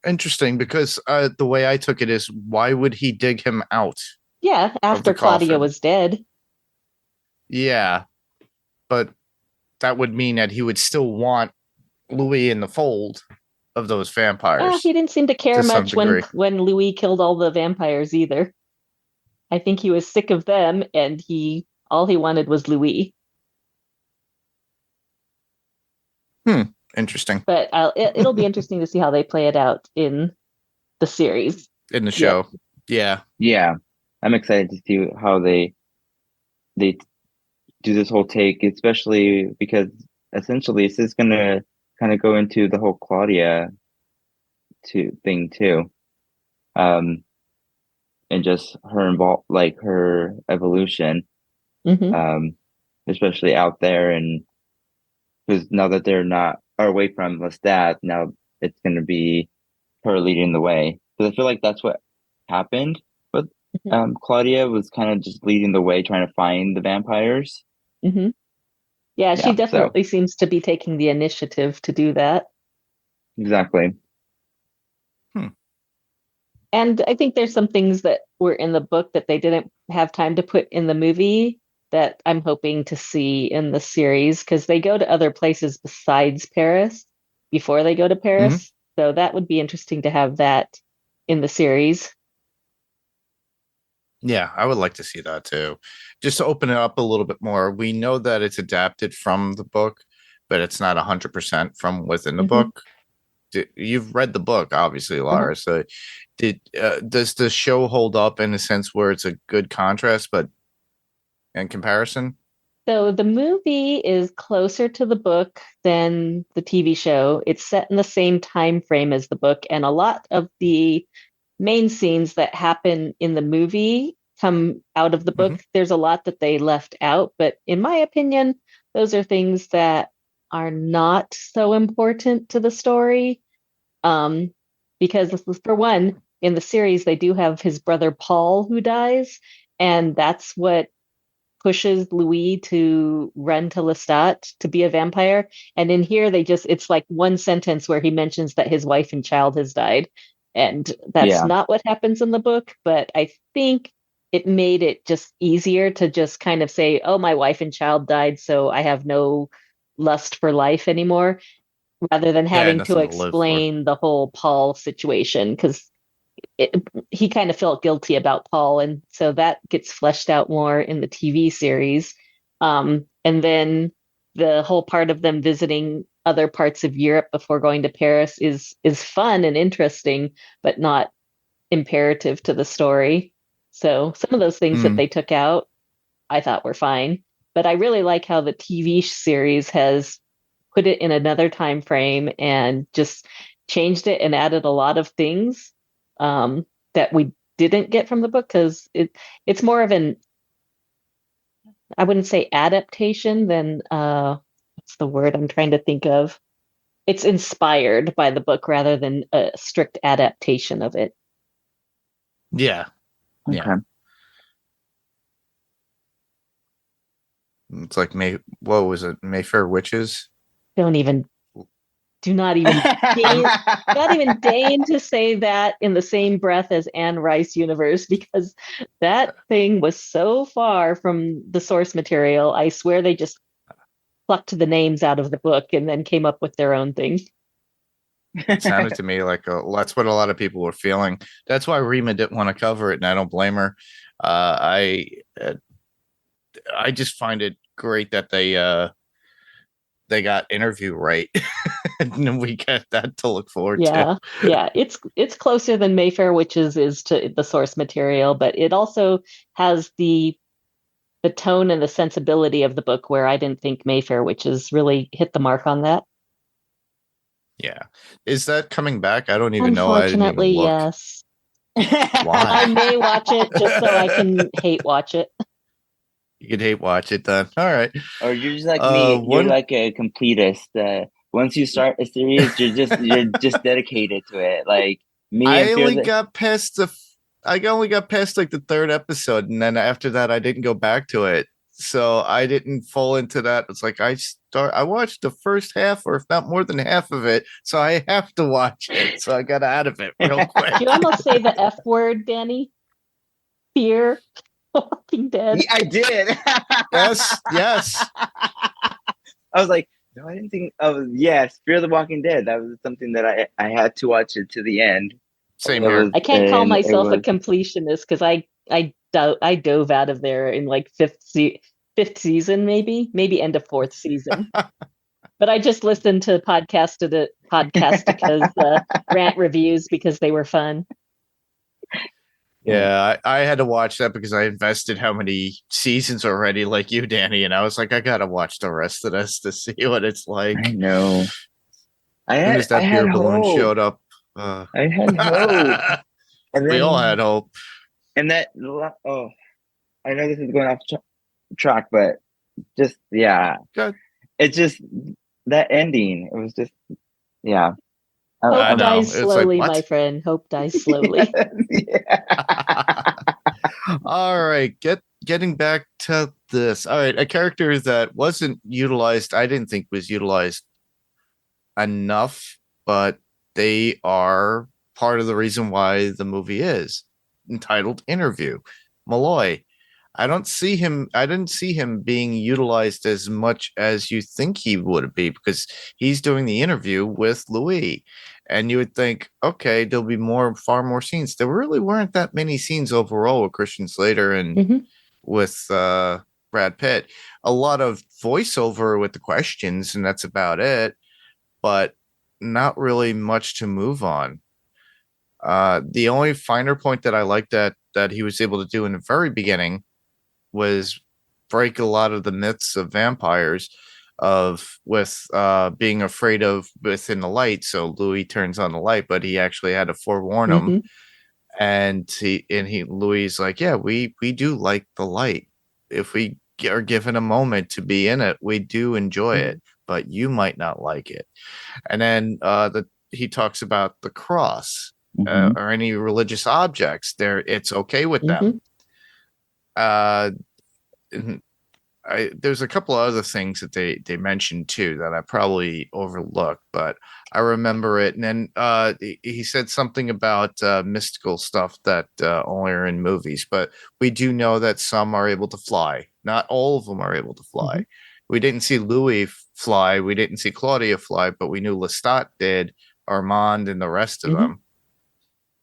Interesting, because the way I took it is, why would he dig him out? Yeah, after Claudia was dead. Yeah, but that would mean that he would still want Louis in the fold of those vampires. He didn't seem to care much when Louis killed all the vampires either. I think he was sick of them, and all he wanted was Louis. Interesting. But it'll be interesting to see how they play it out in the series. In the show. Yeah. Yeah. I'm excited to see how they do this whole take, especially because essentially this is going to kind of go into the whole Claudia thing too. And just her her evolution, especially out there, and because now that they're not away from Lestat, now it's going to be her leading the way. Because I feel like that's what happened. But Claudia was kind of just leading the way, trying to find the vampires. Yeah, she definitely seems to be taking the initiative to do that. Exactly. And I think there's some things that were in the book that they didn't have time to put in the movie that I'm hoping to see in the series, because they go to other places besides Paris before they go to Paris. So that would be interesting to have that in the series. Yeah, I would like to see that too. Just to open it up a little bit more. We know that it's adapted from the book, but it's not 100% from within the book. You've read the book, obviously, Lara. So does the show hold up in a sense where it's a good contrast, but in comparison? So the movie is closer to the book than the TV show. It's set in the same time frame as the book, and a lot of the main scenes that happen in the movie come out of the book. There's a lot that they left out, but in my opinion, those are things that are not so important to the story. Because for one, in the series, they do have his brother Paul who dies, and that's what pushes Louis to run to Lestat to be a vampire. And in here, it's like one sentence where he mentions that his wife and child has died. And that's not what happens in the book, but I think it made it just easier to just kind of say, oh, my wife and child died, so I have no lust for life anymore, rather than having to explain the whole Paul situation, because he kind of felt guilty about Paul. And so that gets fleshed out more in the TV series. And then the whole part of them visiting other parts of Europe before going to Paris is fun and interesting, but not imperative to the story. So some of those things that they took out, I thought were fine. But I really like how the TV series has put it in another time frame and just changed it and added a lot of things that we didn't get from the book, because it's more of an, I wouldn't say adaptation than what's the word I'm trying to think of? It's inspired by the book rather than a strict adaptation of it. Yeah. Okay. Yeah. It's like what was it? Mayfair Witches? Do not even deign to say that in the same breath as Anne Rice universe, because that thing was so far from the source material. I swear they just plucked the names out of the book and then came up with their own thing. It sounded to me like that's what a lot of people were feeling. That's why Rima didn't want to cover it, and I don't blame her. I just find it great that they got interview right, and we get that to look forward to. Yeah, it's closer than Mayfair Witches is to the source material, but it also has the tone and the sensibility of the book, where I didn't think Mayfair Witches really hit the mark on that. Yeah. Is that coming back? I don't even know. Unfortunately, yes. Why? I may watch it just so I can hate watch it. You could hate watch it then. All right. Or you're just like me. You're like a completist. Once you start a series, you're just dedicated to it. Like me. I only got past like the third episode, and then after that, I didn't go back to it. So I didn't fall into that. It's like I watched the first half, or if not more than half of it, so I have to watch it. So I got out of it real quick. You almost say the F word, Danny. Fear Walking Dead. Yeah, I did. Yes. I was like, no, I didn't think. Oh, yes, Fear the Walking Dead. That was something that I had to watch it to the end. Same here. I can't call myself a completionist, because I dove out of there in like fifth season, maybe end of fourth season. But I just listened to Podcastica's rant reviews because they were fun. Yeah, I had to watch that because I invested how many seasons already, like you, Danny, and I was like, I gotta watch the rest of this to see what it's like. I know. As that beer balloon showed up, I had hope. And we all had hope. And I know this is going off track, but just Good. It's just that ending. It was just Hope dies slowly, my friend. Hope dies slowly. All right, getting back to this. All right, a character that wasn't utilized, I didn't think was utilized enough, but they are part of the reason why the movie is entitled Interview. Malloy. I didn't see him being utilized as much as you think he would be, because he's doing the interview with Louis. And you would think, okay, there'll be far more scenes. There really weren't that many scenes overall with Christian Slater and with Brad Pitt. A lot of voiceover with the questions, and that's about it. But not really much to move on. The only finer point that I liked that he was able to do in the very beginning was break a lot of the myths of vampires with being afraid of within the light. So Louis turns on the light, but he actually had to forewarn him. And Louis like, yeah, we do like the light. If we are given a moment to be in it, we do enjoy it, but you might not like it. And then he talks about the cross or any religious objects. It's okay with them. There's a couple of other things that they mentioned too that I probably overlooked, but I remember it. And then he said something about mystical stuff that only are in movies, but we do know that some are able to fly. Not all of them are able to fly. We didn't see Louis fly. We didn't see Claudia fly, but we knew Lestat did, Armand, and the rest of them.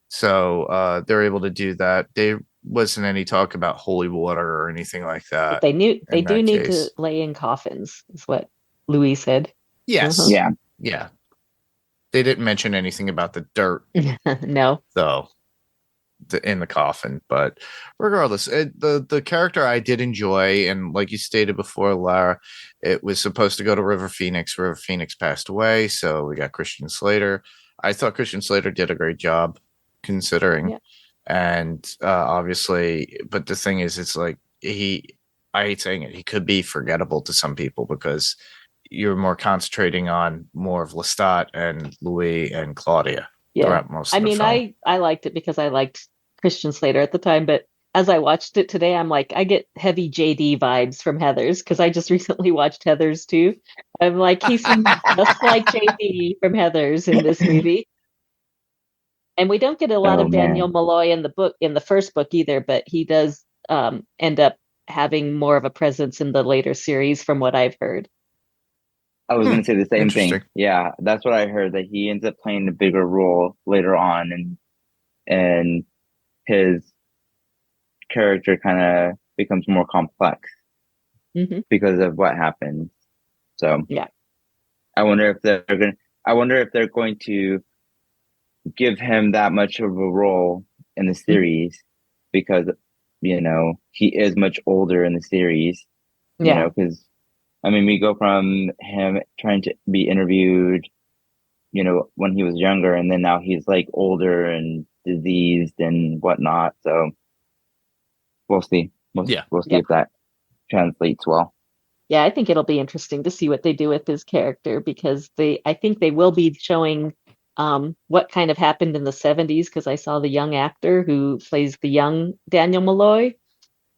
So they're able to do that. There wasn't any talk about holy water or anything like that. But they do need to lay in coffins, is what Louis said. Yes. Yeah. They didn't mention anything about the dirt. No. Though. in the coffin. But regardless, the character I did enjoy, and like you stated before, Lara, it was supposed to go to River Phoenix. River Phoenix passed away, so we got Christian Slater. I thought Christian Slater did a great job, considering. Yeah. And obviously, but the thing is, it's like I hate saying it, he could be forgettable to some people because you're more concentrating on more of Lestat and Louis and Claudia. Yeah. Most of the film. I liked it because I liked Christian Slater at the time, but as I watched it today, I'm like, I get heavy JD vibes from Heathers because I just recently watched Heathers too. I'm like, he seems just like JD from Heathers in this movie. And we don't get a lot of Daniel Malloy in the first book either, but he does end up having more of a presence in the later series from what I've heard. I was going to say the same thing. Yeah, that's what I heard, that he ends up playing a bigger role later on, and his character kind of becomes more complex because of what happens. So yeah, I wonder if they're going to give him that much of a role in the series because he is much older in the series. Because we go from him trying to be interviewed, when he was younger, and then now he's like older and diseased and whatnot. So we'll see. We'll see if that translates well. Yeah, I think it'll be interesting to see what they do with his character because I think they will be showing what kind of happened in the 70s because I saw the young actor who plays the young Daniel Malloy.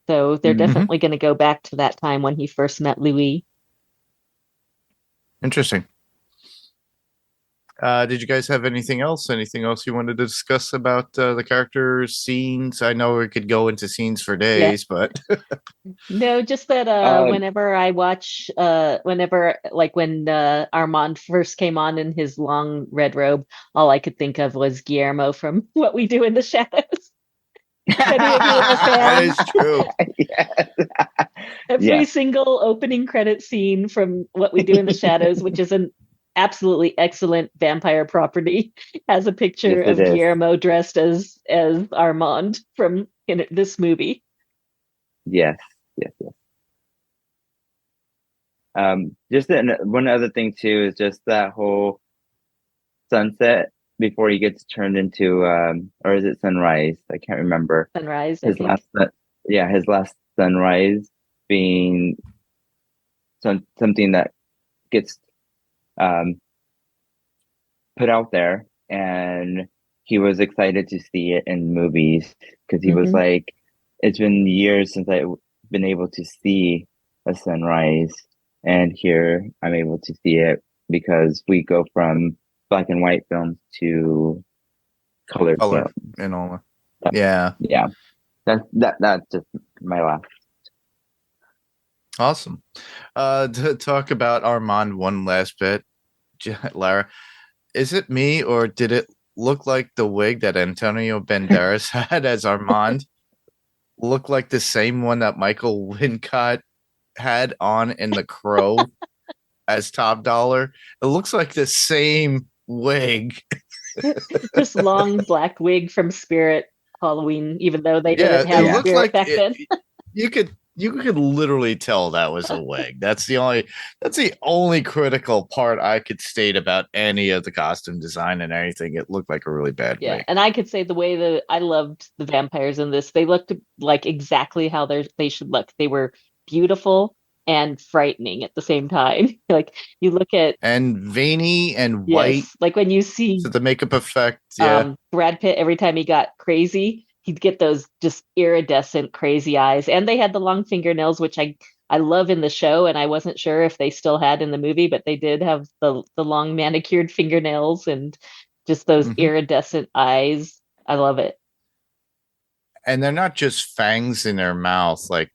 So they're definitely going to go back to that time when he first met Louis. Interesting. Did you guys have anything else? Anything else you wanted to discuss about the characters, scenes? I know we could go into scenes for days, but no, just that whenever I watch, when Armand first came on in his long red robe, all I could think of was Guillermo from What We Do in the Shadows. That is true. Yes. Every single opening credit scene from What We Do in the Shadows, which is an absolutely excellent vampire property, has a picture of Guillermo dressed as Armand from this movie. Yes. Just one other thing too is just that whole sunset before he gets turned into, or is it sunrise? I can't remember. Sunrise. His last sunrise being something that gets put out there, and he was excited to see it in movies because he was like, it's been years since I've been able to see a sunrise, and here I'm able to see it because we go from black and white films to color films and all. Yeah. That's just my last. Awesome. To talk about Armand one last bit, Lara, is it me or did it look like the wig that Antonio Banderas had as Armand looked like the same one that Michael Wincott had on in The Crow as Top Dollar? It looks like the same wig. This long black wig from Spirit Halloween, even though they didn't have Spirit like back then. You could literally tell that was a wig. That's the only critical part I could state about any of the costume design and everything. It looked like a really bad wig. And I could say the way that I loved the vampires in this, they looked like exactly how they should look. They were beautiful and frightening at the same time. Like you look at and veiny and white. Like when you see the makeup effect. Brad Pitt, every time he got crazy, he'd get those just iridescent crazy eyes. And they had the long fingernails, which I love in the show, and I wasn't sure if they still had in the movie, but they did have the long manicured fingernails and just those iridescent eyes. I love it. And they're not just fangs in their mouth like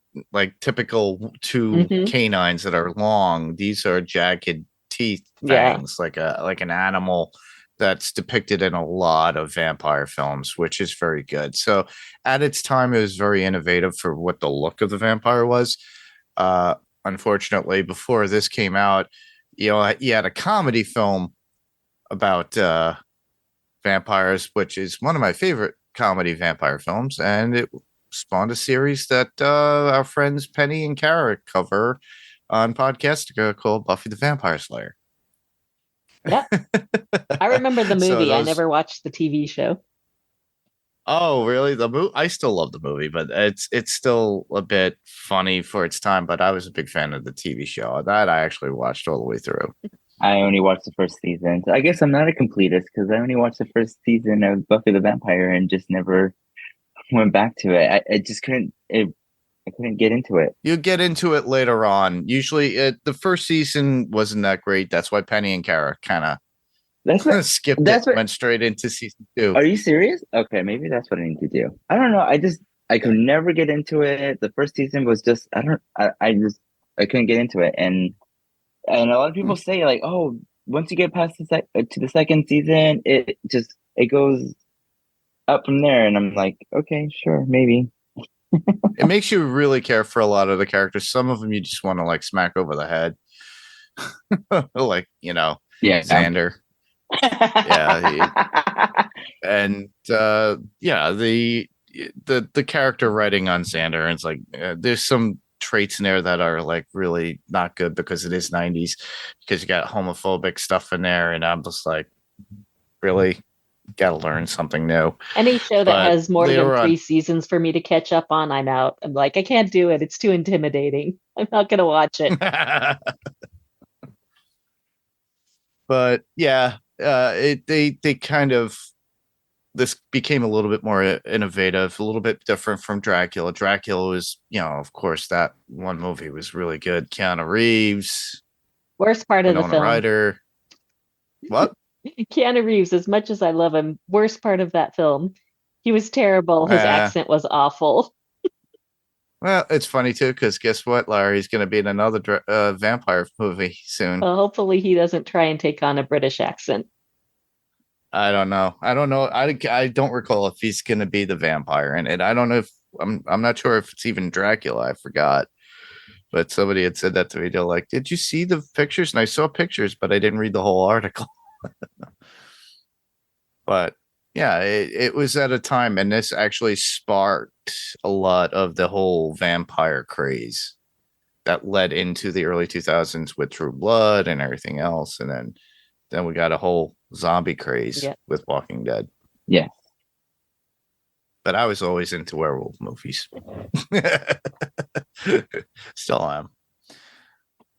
typical two canines that are long. These are jagged teeth fangs, like an animal that's depicted in a lot of vampire films, which is very good. So at its time, it was very innovative for what the look of the vampire was. Unfortunately, before this came out, you had a comedy film about vampires, which is one of my favorite comedy vampire films, and it spawned a series that our friends Penny and Kara cover on Podcastica called Buffy the Vampire Slayer. Yeah. I remember the So movie. I those- never watched the TV show. Oh, really? The movie? I still love the movie, but it's still a bit funny for its time. But I was a big fan of the TV show. That I actually watched all the way through. I only watched the first season. So I guess I'm not a completist because I only watched the first season of Buffy the Vampire and just never went back to it. I just couldn't. I couldn't get into it. You get into it later on. Usually, the first season wasn't that great. That's why Penny and Kara kind of skipped went straight into season 2. Are you serious? Okay, maybe that's what I need to do. I don't know. I could never get into it. The first season was just I couldn't get into it, and a lot of people say like, oh, once you get past to the second season, it goes up from there, and I'm like, okay, sure, maybe. It makes you really care for a lot of the characters. Some of them you just want to like smack over the head, like Xander. And the character writing on Xander, and it's like there's some traits in there that are like really not good because it is 90s, because you got homophobic stuff in there, and I'm just like, really gotta learn something new. Any show that has more than 3 seasons for me to catch up on, I'm out. I'm like, I can't do it. It's too intimidating. I'm not gonna watch it. But yeah, they kind of, this became a little bit more innovative, a little bit different from Dracula. Dracula was, of course, that one movie was really good. Keanu Reeves. Worst part of the film. Ryder. What? Keanu Reeves, as much as I love him, worst part of that film. He was terrible. His accent was awful. Well, it's funny too, because guess what, Larry? He's going to be in another vampire movie soon. Well, hopefully he doesn't try and take on a British accent. I don't know. I don't recall if he's going to be the vampire in it. I don't know if I'm not sure if it's even Dracula. I forgot. But somebody had said that to me. They're like, "Did you see the pictures?" And I saw pictures, but I didn't read the whole article. But yeah, it was at a time, and this actually sparked a lot of the whole vampire craze that led into the early 2000s with True Blood and everything else, and then we got a whole zombie craze with Walking Dead. Yeah. But I was always into werewolf movies. Still am.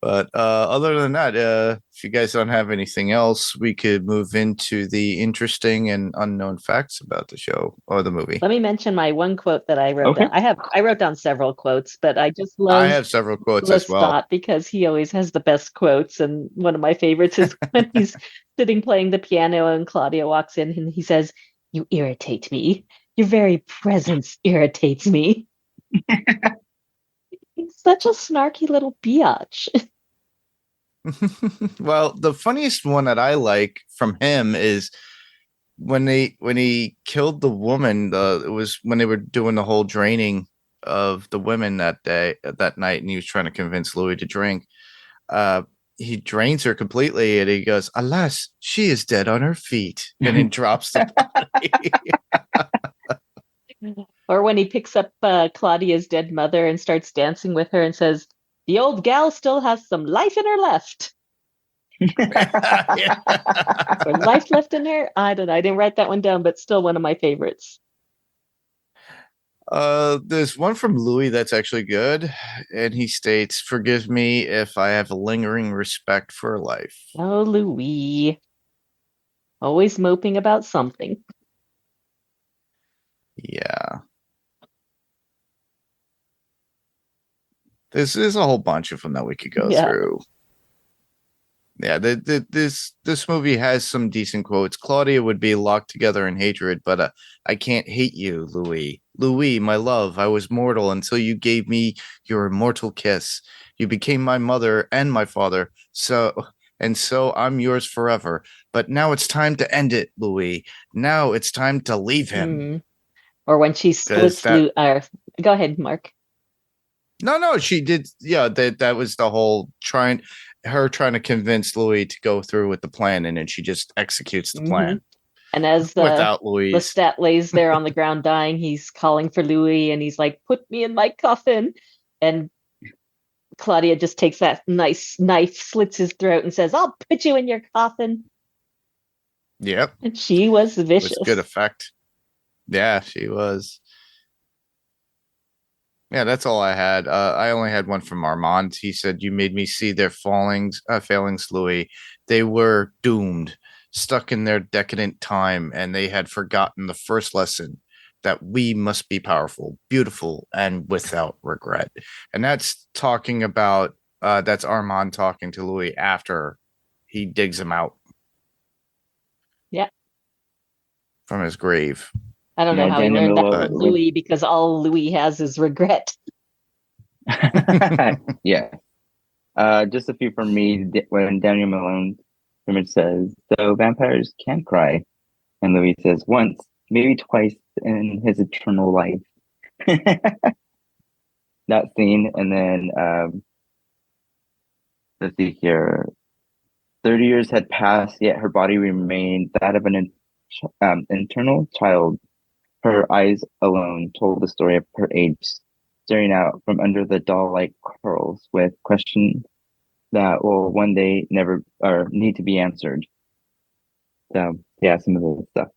But other than that, if you guys don't have anything else, we could move into the interesting and unknown facts about the show or the movie. Let me mention my one quote that I wrote down. I wrote down several quotes, but I just love. I have several quotes as well because he always has the best quotes, and one of my favorites is when he's sitting playing the piano and Claudia walks in and he says, "You irritate me. Your very presence irritates me." He's such a snarky little biatch. Well, the funniest one that I like from him is when he killed the woman. It was when they were doing the whole draining of the women that night, and he was trying to convince Louis to drink. He drains her completely, and he goes, "Alas, she is dead on her feet," and then drops the body. Or when he picks up Claudia's dead mother and starts dancing with her and says, "The old gal still has some life in her left." Or life left in her? I don't know. I didn't write that one down, but still one of my favorites. There's one from Louis that's actually good, and he states, "Forgive me if I have a lingering respect for life." Oh, Louis. Always moping about something. Yeah. There's a whole bunch of them that we could go through. Yeah, this movie has some decent quotes. Claudia would be locked together in hatred, but I can't hate you, Louis. Louis, my love, I was mortal until you gave me your immortal kiss. You became my mother and my father, so I'm yours forever. But now it's time to end it, Louis. Now it's time to leave him. Or when she splits Go ahead, Mark. No, she did. Yeah, that was the whole trying to convince Louis to go through with the plan, and then she just executes the plan. And as without Louise. Lestat lays there on the ground dying, he's calling for Louis, and he's like, "Put me in my coffin." And Claudia just takes that nice knife, slits his throat, and says, "I'll put you in your coffin." Yep. And she was vicious. With good effect. Yeah, she was. Yeah, that's all I had. I only had one from Armand. He said, "You made me see their failings, Louis. They were doomed, stuck in their decadent time, and they had forgotten the first lesson that we must be powerful, beautiful, and without regret." And that's talking about, that's Armand talking to Louis after he digs him out. Yeah. From his grave. I don't know how he learned that from Louis, because all Louis has is regret. Yeah. Just a few from me. When Daniel Malone pretty much says, "So vampires can cry," and Louis says, "Once, maybe twice in his eternal life." That scene, and then let's see here. 30 years had passed, yet her body remained that of an internal child. Her eyes alone told the story of her age, staring out from under the doll-like curls with questions that will one day never or need to be answered. So yeah, some of the stuff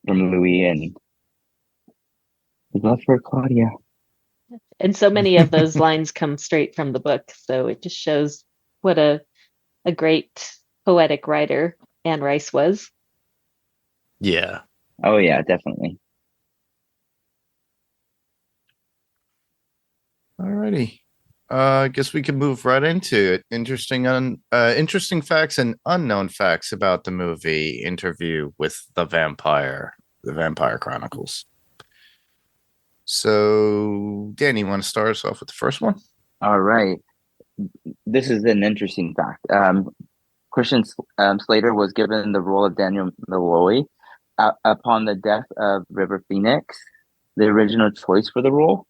from Louis and his love for Claudia. And so many of those lines come straight from the book, so it just shows what a great poetic writer Anne Rice was. Yeah. Oh yeah, definitely. Alrighty. I guess we can move right into it. Interesting facts and unknown facts about the movie Interview with the Vampire Chronicles. So, Danny, you want to start us off with the first one? All right. This is an interesting fact. Christian Slater was given the role of Daniel Malloy upon the death of River Phoenix, the original choice for the role.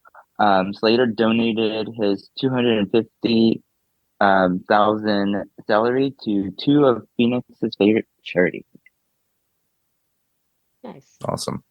Slater donated his $250,000 salary to two of Phoenix's favorite charities. Nice. Awesome.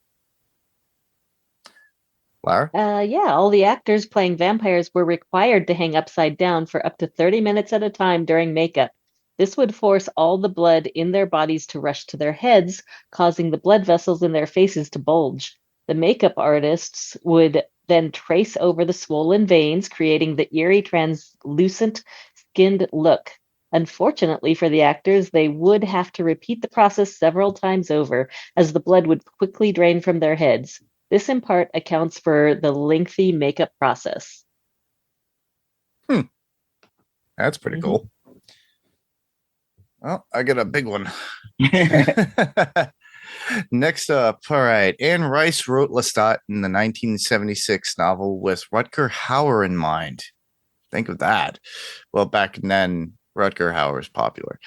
Lara? Yeah, all the actors playing vampires were required to hang upside down for up to 30 minutes at a time during makeup. This would force all the blood in their bodies to rush to their heads, causing the blood vessels in their faces to bulge. The makeup artists would then trace over the swollen veins, creating the eerie, translucent skinned look. Unfortunately for the actors, they would have to repeat the process several times over, as the blood would quickly drain from their heads. This in part accounts for the lengthy makeup process. That's pretty cool. Well, I got a big one. Next up, all right. Anne Rice wrote Lestat in the 1976 novel with Rutger Hauer in mind. Think of that. Well, back then, Rutger Hauer was popular.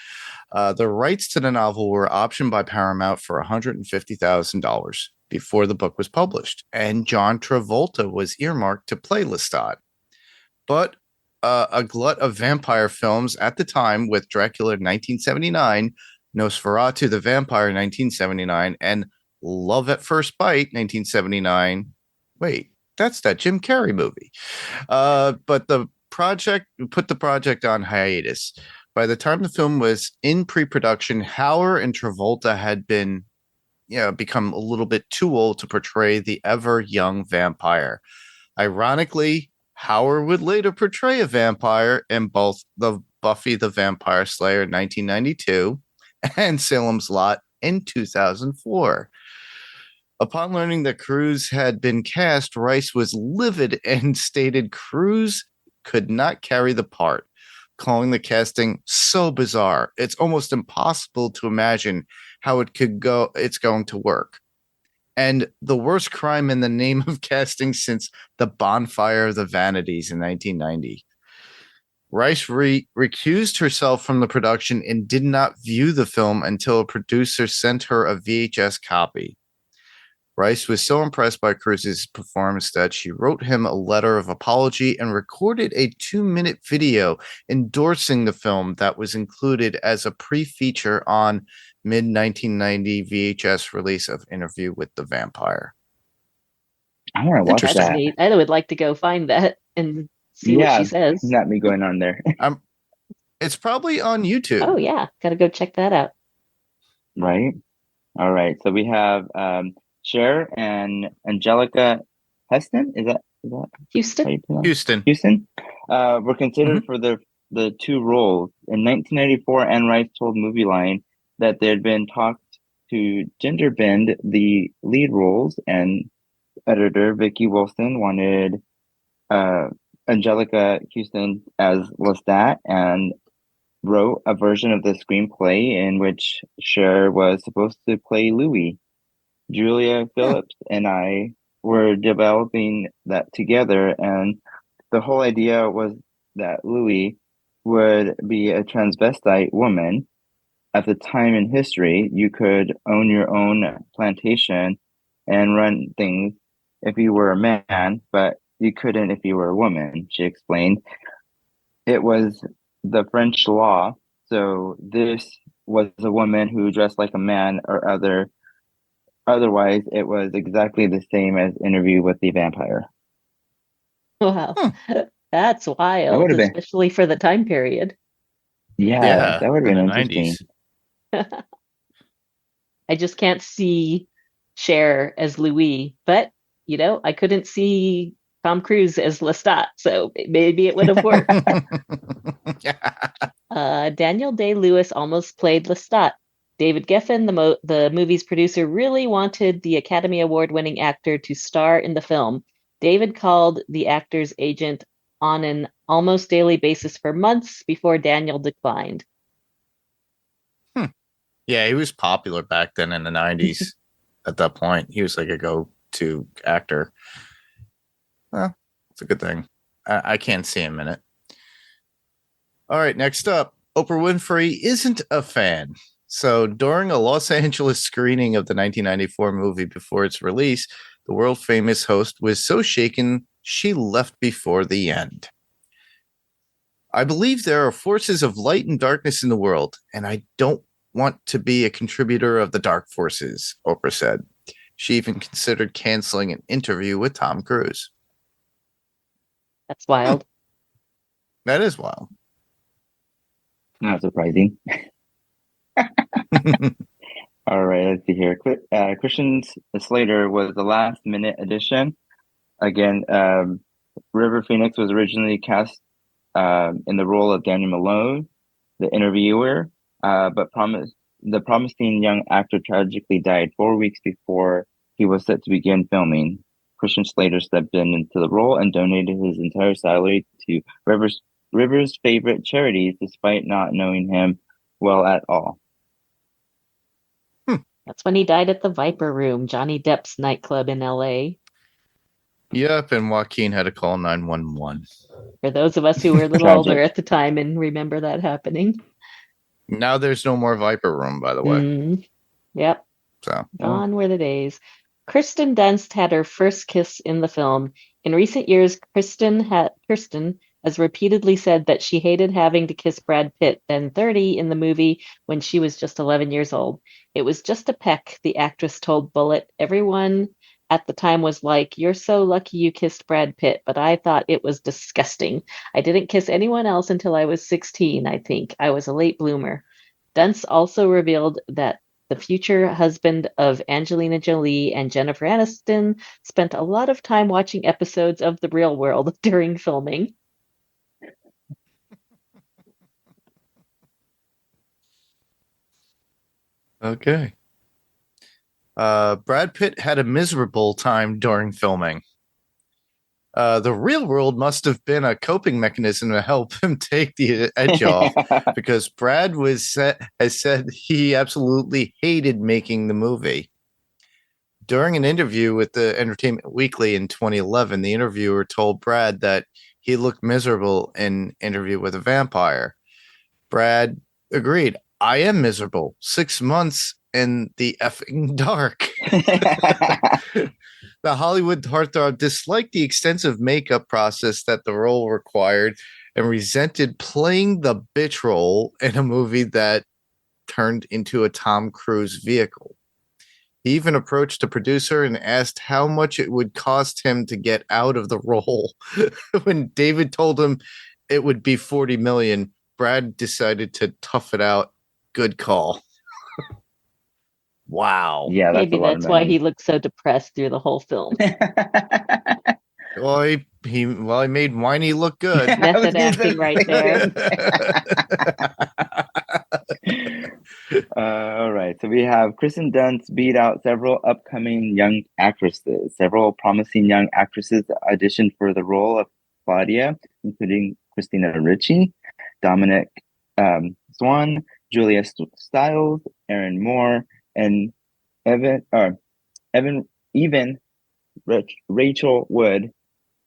The rights to the novel were optioned by Paramount for $150,000 before the book was published, and John Travolta was earmarked to play Lestat. But a glut of vampire films at the time, with Dracula in 1979, Nosferatu the Vampire 1979, and Love at First Bite 1979. Wait, that's that Jim Carrey movie. But the project put the project on hiatus. By the time the film was in pre-production, Hauer and Travolta had become a little bit too old to portray the ever young vampire. Ironically, Hauer would later portray a vampire in both the Buffy the Vampire Slayer 1992 and Salem's Lot in 2004. Upon learning that Cruz had been cast, Rice was livid and stated Cruz could not carry the part, calling the casting so bizarre. It's almost impossible to imagine how it's going to work. And the worst crime in the name of casting since The Bonfire of the Vanities in 1990. Rice recused herself from the production and did not view the film until a producer sent her a VHS copy. Rice was so impressed by Cruz's performance that she wrote him a letter of apology and recorded a 2-minute video endorsing the film that was included as a pre-feature on mid-1990 VHS release of Interview with the Vampire. I want to watch That's that. neat. I would like to go find that and see what she says. Not me going on there. It's probably on YouTube. Oh yeah, gotta go check that out. Right. All right. So we have Cher and Angelica Heston. Is that Houston? Houston. Were considered for the two roles. In 1994, Anne Rice told Movie Line that there had been talks to gender bend the lead roles, and editor Vicky Wilson wanted Angelica Houston as Lestat and wrote a version of the screenplay in which Cher was supposed to play Louis. Julia Phillips and I were developing that together, and the whole idea was that Louis would be a transvestite woman. At the time in history, you could own your own plantation and run things if you were a man, but you couldn't if you were a woman, she explained. It was the French law, so this was a woman who dressed like a man or otherwise it was exactly the same as Interview with the Vampire. Wow. That's wild, especially for the time period. Yeah, that would have been interesting. 90s. I just can't see Cher as Louis, but I couldn't see Tom Cruise as Lestat, so maybe it would have worked. Daniel Day-Lewis almost played Lestat. David Geffen, the movie's producer, really wanted the Academy Award-winning actor to star in the film. David called the actor's agent on an almost daily basis for months before Daniel declined. Yeah, he was popular back then in the 90s. At that point, he was like a go-to actor. Well, it's a good thing. I can't see him in it. All right, next up, Oprah Winfrey isn't a fan. So during a Los Angeles screening of the 1994 movie before its release, the world-famous host was so shaken she left before the end. I believe there are forces of light and darkness in the world, and I don't want to be a contributor of the dark forces, Oprah said. She even considered canceling an interview with Tom Cruise. That's wild. That is wild. Not surprising. All right, let's see here. Christian Slater was the last minute addition. Again, River Phoenix was originally cast in the role of Danny Malone, the interviewer, but the promising young actor tragically died 4 weeks before he was set to begin filming. Christian Slater stepped into the role and donated his entire salary to River's favorite charities, despite not knowing him well at all. That's when he died at the Viper Room, Johnny Depp's nightclub in LA. Yep, and Joaquin had to call 911. For those of us who were a little older at the time and remember that happening. Now there's no more Viper Room, by the way. Yep. So gone were the days. Kirsten Dunst had her first kiss in the film. In recent years, Kirsten has repeatedly said that she hated having to kiss Brad Pitt, then 30, in the movie when she was just 11 years old. It was just a peck, the actress told Bullet. Everyone at the time was like, "You're so lucky you kissed Brad Pitt," but I thought it was disgusting. I didn't kiss anyone else until I was 16, I think. I was a late bloomer. Dunst also revealed that the future husband of Angelina Jolie and Jennifer Aniston spent a lot of time watching episodes of The Real World during filming. Okay. Brad Pitt had a miserable time during filming. The Real World must have been a coping mechanism to help him take the edge off, because Brad has said he absolutely hated making the movie. During an interview with the Entertainment Weekly in 2011, the interviewer told Brad that he looked miserable in Interview with a Vampire. Brad agreed. I am miserable. 6 months in the effing dark. The Hollywood heartthrob disliked the extensive makeup process that the role required and resented playing the bitch role in a movie that turned into a Tom Cruise vehicle. He even approached the producer and asked how much it would cost him to get out of the role. When David told him it would be $40 million, Brad decided to tough it out. Good call. Wow. Yeah, maybe that's why he looked so depressed through the whole film. Well, he made whiny look good. Method acting right there. All right, so we have Kristen Dunst beat out several upcoming young actresses. Several promising young actresses auditioned for the role of Claudia, including Christina Ricci, Dominic Swan, Julia Stiles, Aaron Moore, and even Rachel Wood.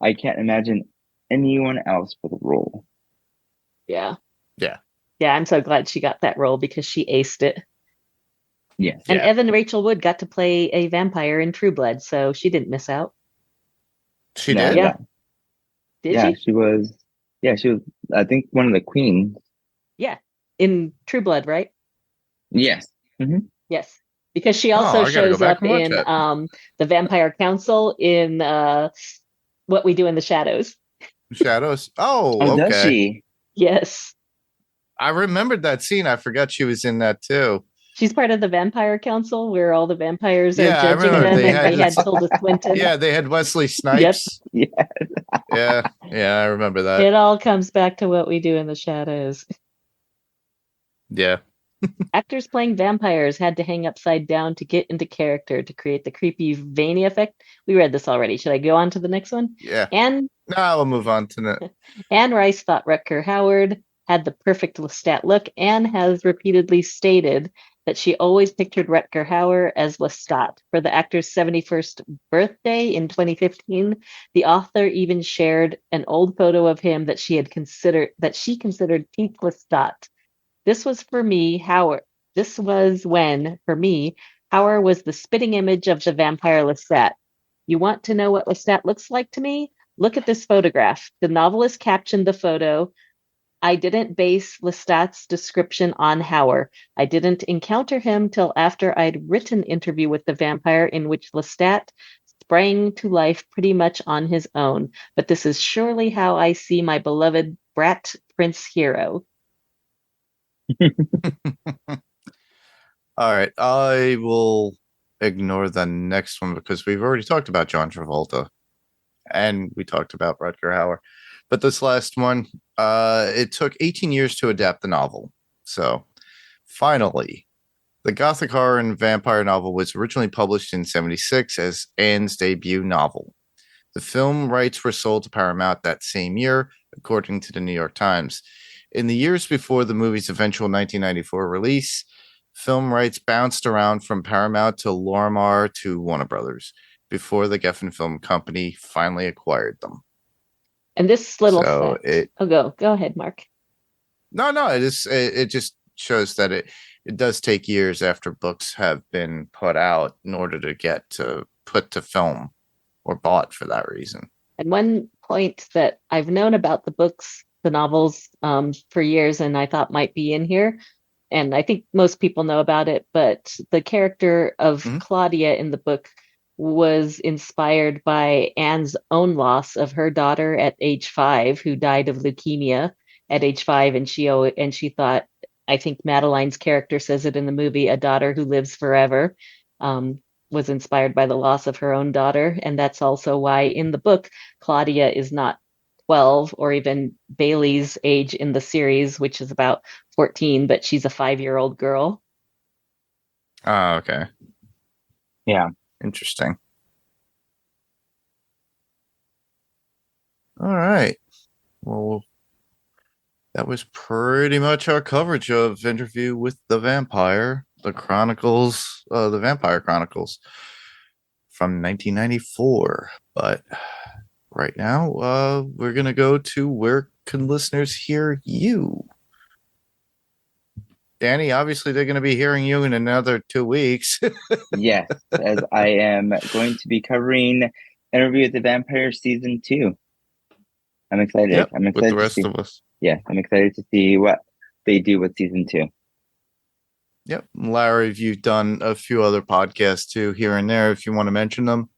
I can't imagine anyone else for the role. Yeah. Yeah. Yeah, I'm so glad she got that role because she aced it. Yes. And Evan Rachel Wood got to play a vampire in True Blood, so she didn't miss out. She did? Yeah. Did she? She was, I think, one of the queens. Yeah. In True Blood, right? Yes. Mm-hmm. Yes. Because she also shows up in the Vampire Council in What We Do in the Shadows. Shadows? Oh, okay. Does she? Yes. I remembered that scene. I forgot she was in that too. She's part of the Vampire Council where all the vampires are judging them, they and they had Tilda Swinton. Yeah, they had Wesley Snipes. Yep. Yeah, I remember that. It all comes back to What We Do in the Shadows. Yeah. Actors playing vampires had to hang upside down to get into character to create the creepy veiny effect. We read this already. Should I go on to the next one? Yeah. No, we'll move on to that. Anne Rice thought Rutger Hauer had the perfect Lestat look and has repeatedly stated that she always pictured Rutger Hauer as Lestat. For the actor's 71st birthday in 2015, the author even shared an old photo of him that she considered peak Lestat. This was when, for me, Hauer was the spitting image of the vampire Lestat. You want to know what Lestat looks like to me? Look at this photograph. The novelist captioned the photo, "I didn't base Lestat's description on Hauer. I didn't encounter him till after I'd written Interview with the Vampire, in which Lestat sprang to life pretty much on his own. But this is surely how I see my beloved brat prince hero." All right. I will ignore the next one because we've already talked about John Travolta and we talked about Rutger Hauer. But this last one, it took 18 years to adapt the novel. So finally, the Gothic horror and vampire novel was originally published in 1976 as Anne's debut novel. The film rights were sold to Paramount that same year, according to the New York Times. In the years before the movie's eventual 1994 release, film rights bounced around from Paramount to Lorimar to Warner Brothers before the Geffen Film Company finally acquired them. And this little go ahead, Mark. No, it just shows that it does take years after books have been put out in order to get to put to film or bought for that reason. And one point that I've known about the books, the novels, for years, and I thought might be in here, and I think most people know about it, but the character of Claudia in the book was inspired by Anne's own loss of her daughter at age 5, who died of leukemia at age 5, and she thought, I think Madeline's character says it in the movie, a daughter who lives forever, was inspired by the loss of her own daughter. And that's also why in the book, Claudia is not 12 or even Bailey's age in the series, which is about 14, but she's a 5-year-old girl. Oh, okay. Yeah. Interesting. All right. Well, that was pretty much our coverage of Interview with the Vampire, the Vampire Chronicles from 1994. But right now, we're going to go to where can listeners hear you? Danni, obviously they're going to be hearing you in another 2 weeks. Yes, as I am going to be covering Interview with the Vampire Season 2. I'm excited. Yep, I'm excited with the rest of us. Yeah, I'm excited to see what they do with Season 2. Yep. Larry, you've done a few other podcasts too, here and there, if you want to mention them.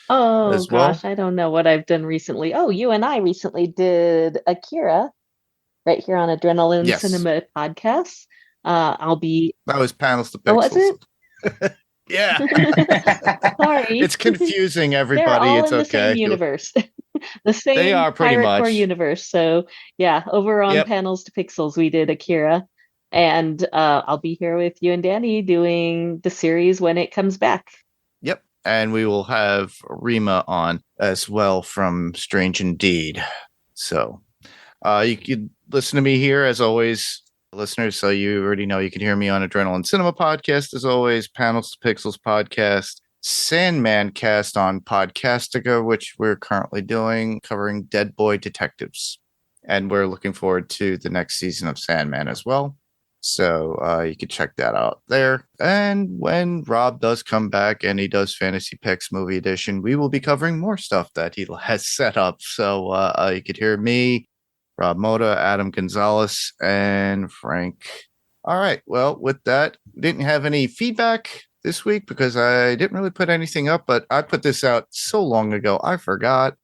Oh as well. gosh, I don't know what I've done recently. Oh, you and I recently did Akira right here on Adrenaline Cinema Podcast. I'll be. That was Panels to Pixels. Oh, was it? Yeah. Sorry. It's confusing everybody. They're all it's in okay. the same universe. The same They are pretty Pirate much Core universe. So yeah, over on Panels to Pixels, we did Akira. And I'll be here with you and Danny doing the series when it comes back. Yep. And we will have Rima on as well from Strange Indeed. So you can listen to me here as always, listeners. So you already know you can hear me on Adrenaline Cinema Podcast as always, Panels to Pixels Podcast, Sandman Cast on Podcastica, which we're currently doing, covering Dead Boy Detectives. And we're looking forward to the next season of Sandman as well. So you can check that out there. And when Rob does come back and he does Fantasy Picks Movie Edition, we will be covering more stuff that he has set up. So you could hear me, Rob Moda, Adam Gonzalez, and Frank. All right. Well, with that, didn't have any feedback this week because I didn't really put anything up, but I put this out so long ago, I forgot.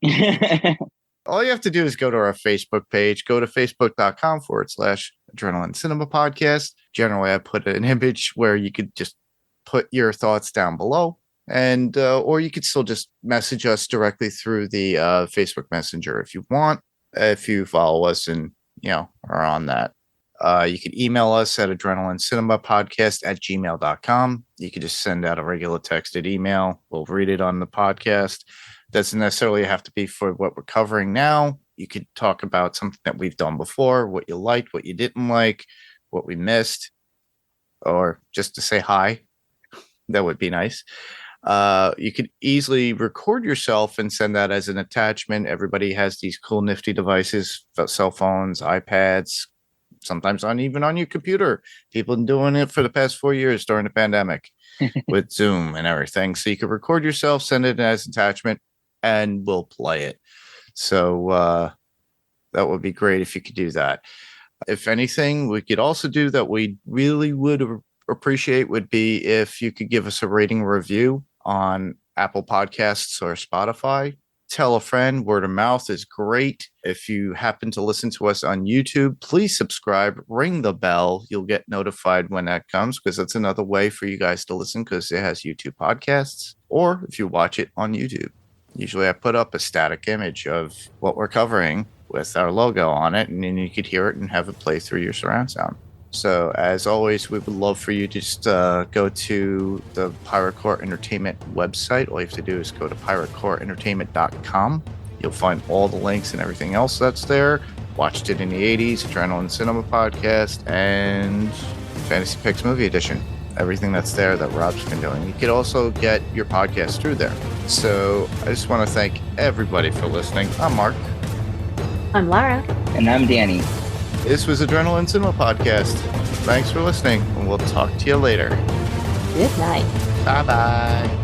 All you have to do is go to our Facebook page, go to facebook.com/Adrenaline Cinema Podcast. Generally, I put an image where you could just put your thoughts down below, and or you could still just message us directly through the Facebook Messenger if you want, if you follow us and, are on that. You can email us at adrenalinecinema.podcast@gmail.com. You could just send out a regular texted email. We'll read it on the podcast. Doesn't necessarily have to be for what we're covering now. You could talk about something that we've done before, what you liked, what you didn't like, what we missed, or just to say hi. That would be nice. You could easily record yourself and send that as an attachment. Everybody has these cool, nifty devices, cell phones, iPads, sometimes even on your computer. People have been doing it for the past 4 years during the pandemic with Zoom and everything. So you could record yourself, send it as an attachment, and we'll play it. So that would be great if you could do that. If anything, we could also do that we really would appreciate would be if you could give us a rating review on Apple Podcasts or Spotify. Tell a friend. Word of mouth is great. If you happen to listen to us on YouTube, please subscribe, ring the bell. You'll get notified when that comes, because that's another way for you guys to listen, because it has YouTube podcasts. Or if you watch it on YouTube. Usually I put up a static image of what we're covering with our logo on it, and then you could hear it and have it play through your surround sound. So as always, we would love for you to just go to the Pirate Core Entertainment website. All you have to do is go to piratecoreentertainment.com. You'll find all the links and everything else that's there. Watched it in the 80s, Adrenaline Cinema Podcast, and Fantasy Picks Movie Edition. Everything that's there that Rob's been doing. You could also get your podcast through there. So I just want to thank everybody for listening. I'm Mark. I'm Lara. And I'm Danny. This was Adrenaline Cinema Podcast. Thanks for listening, and we'll talk to you later. Good night. Bye-bye.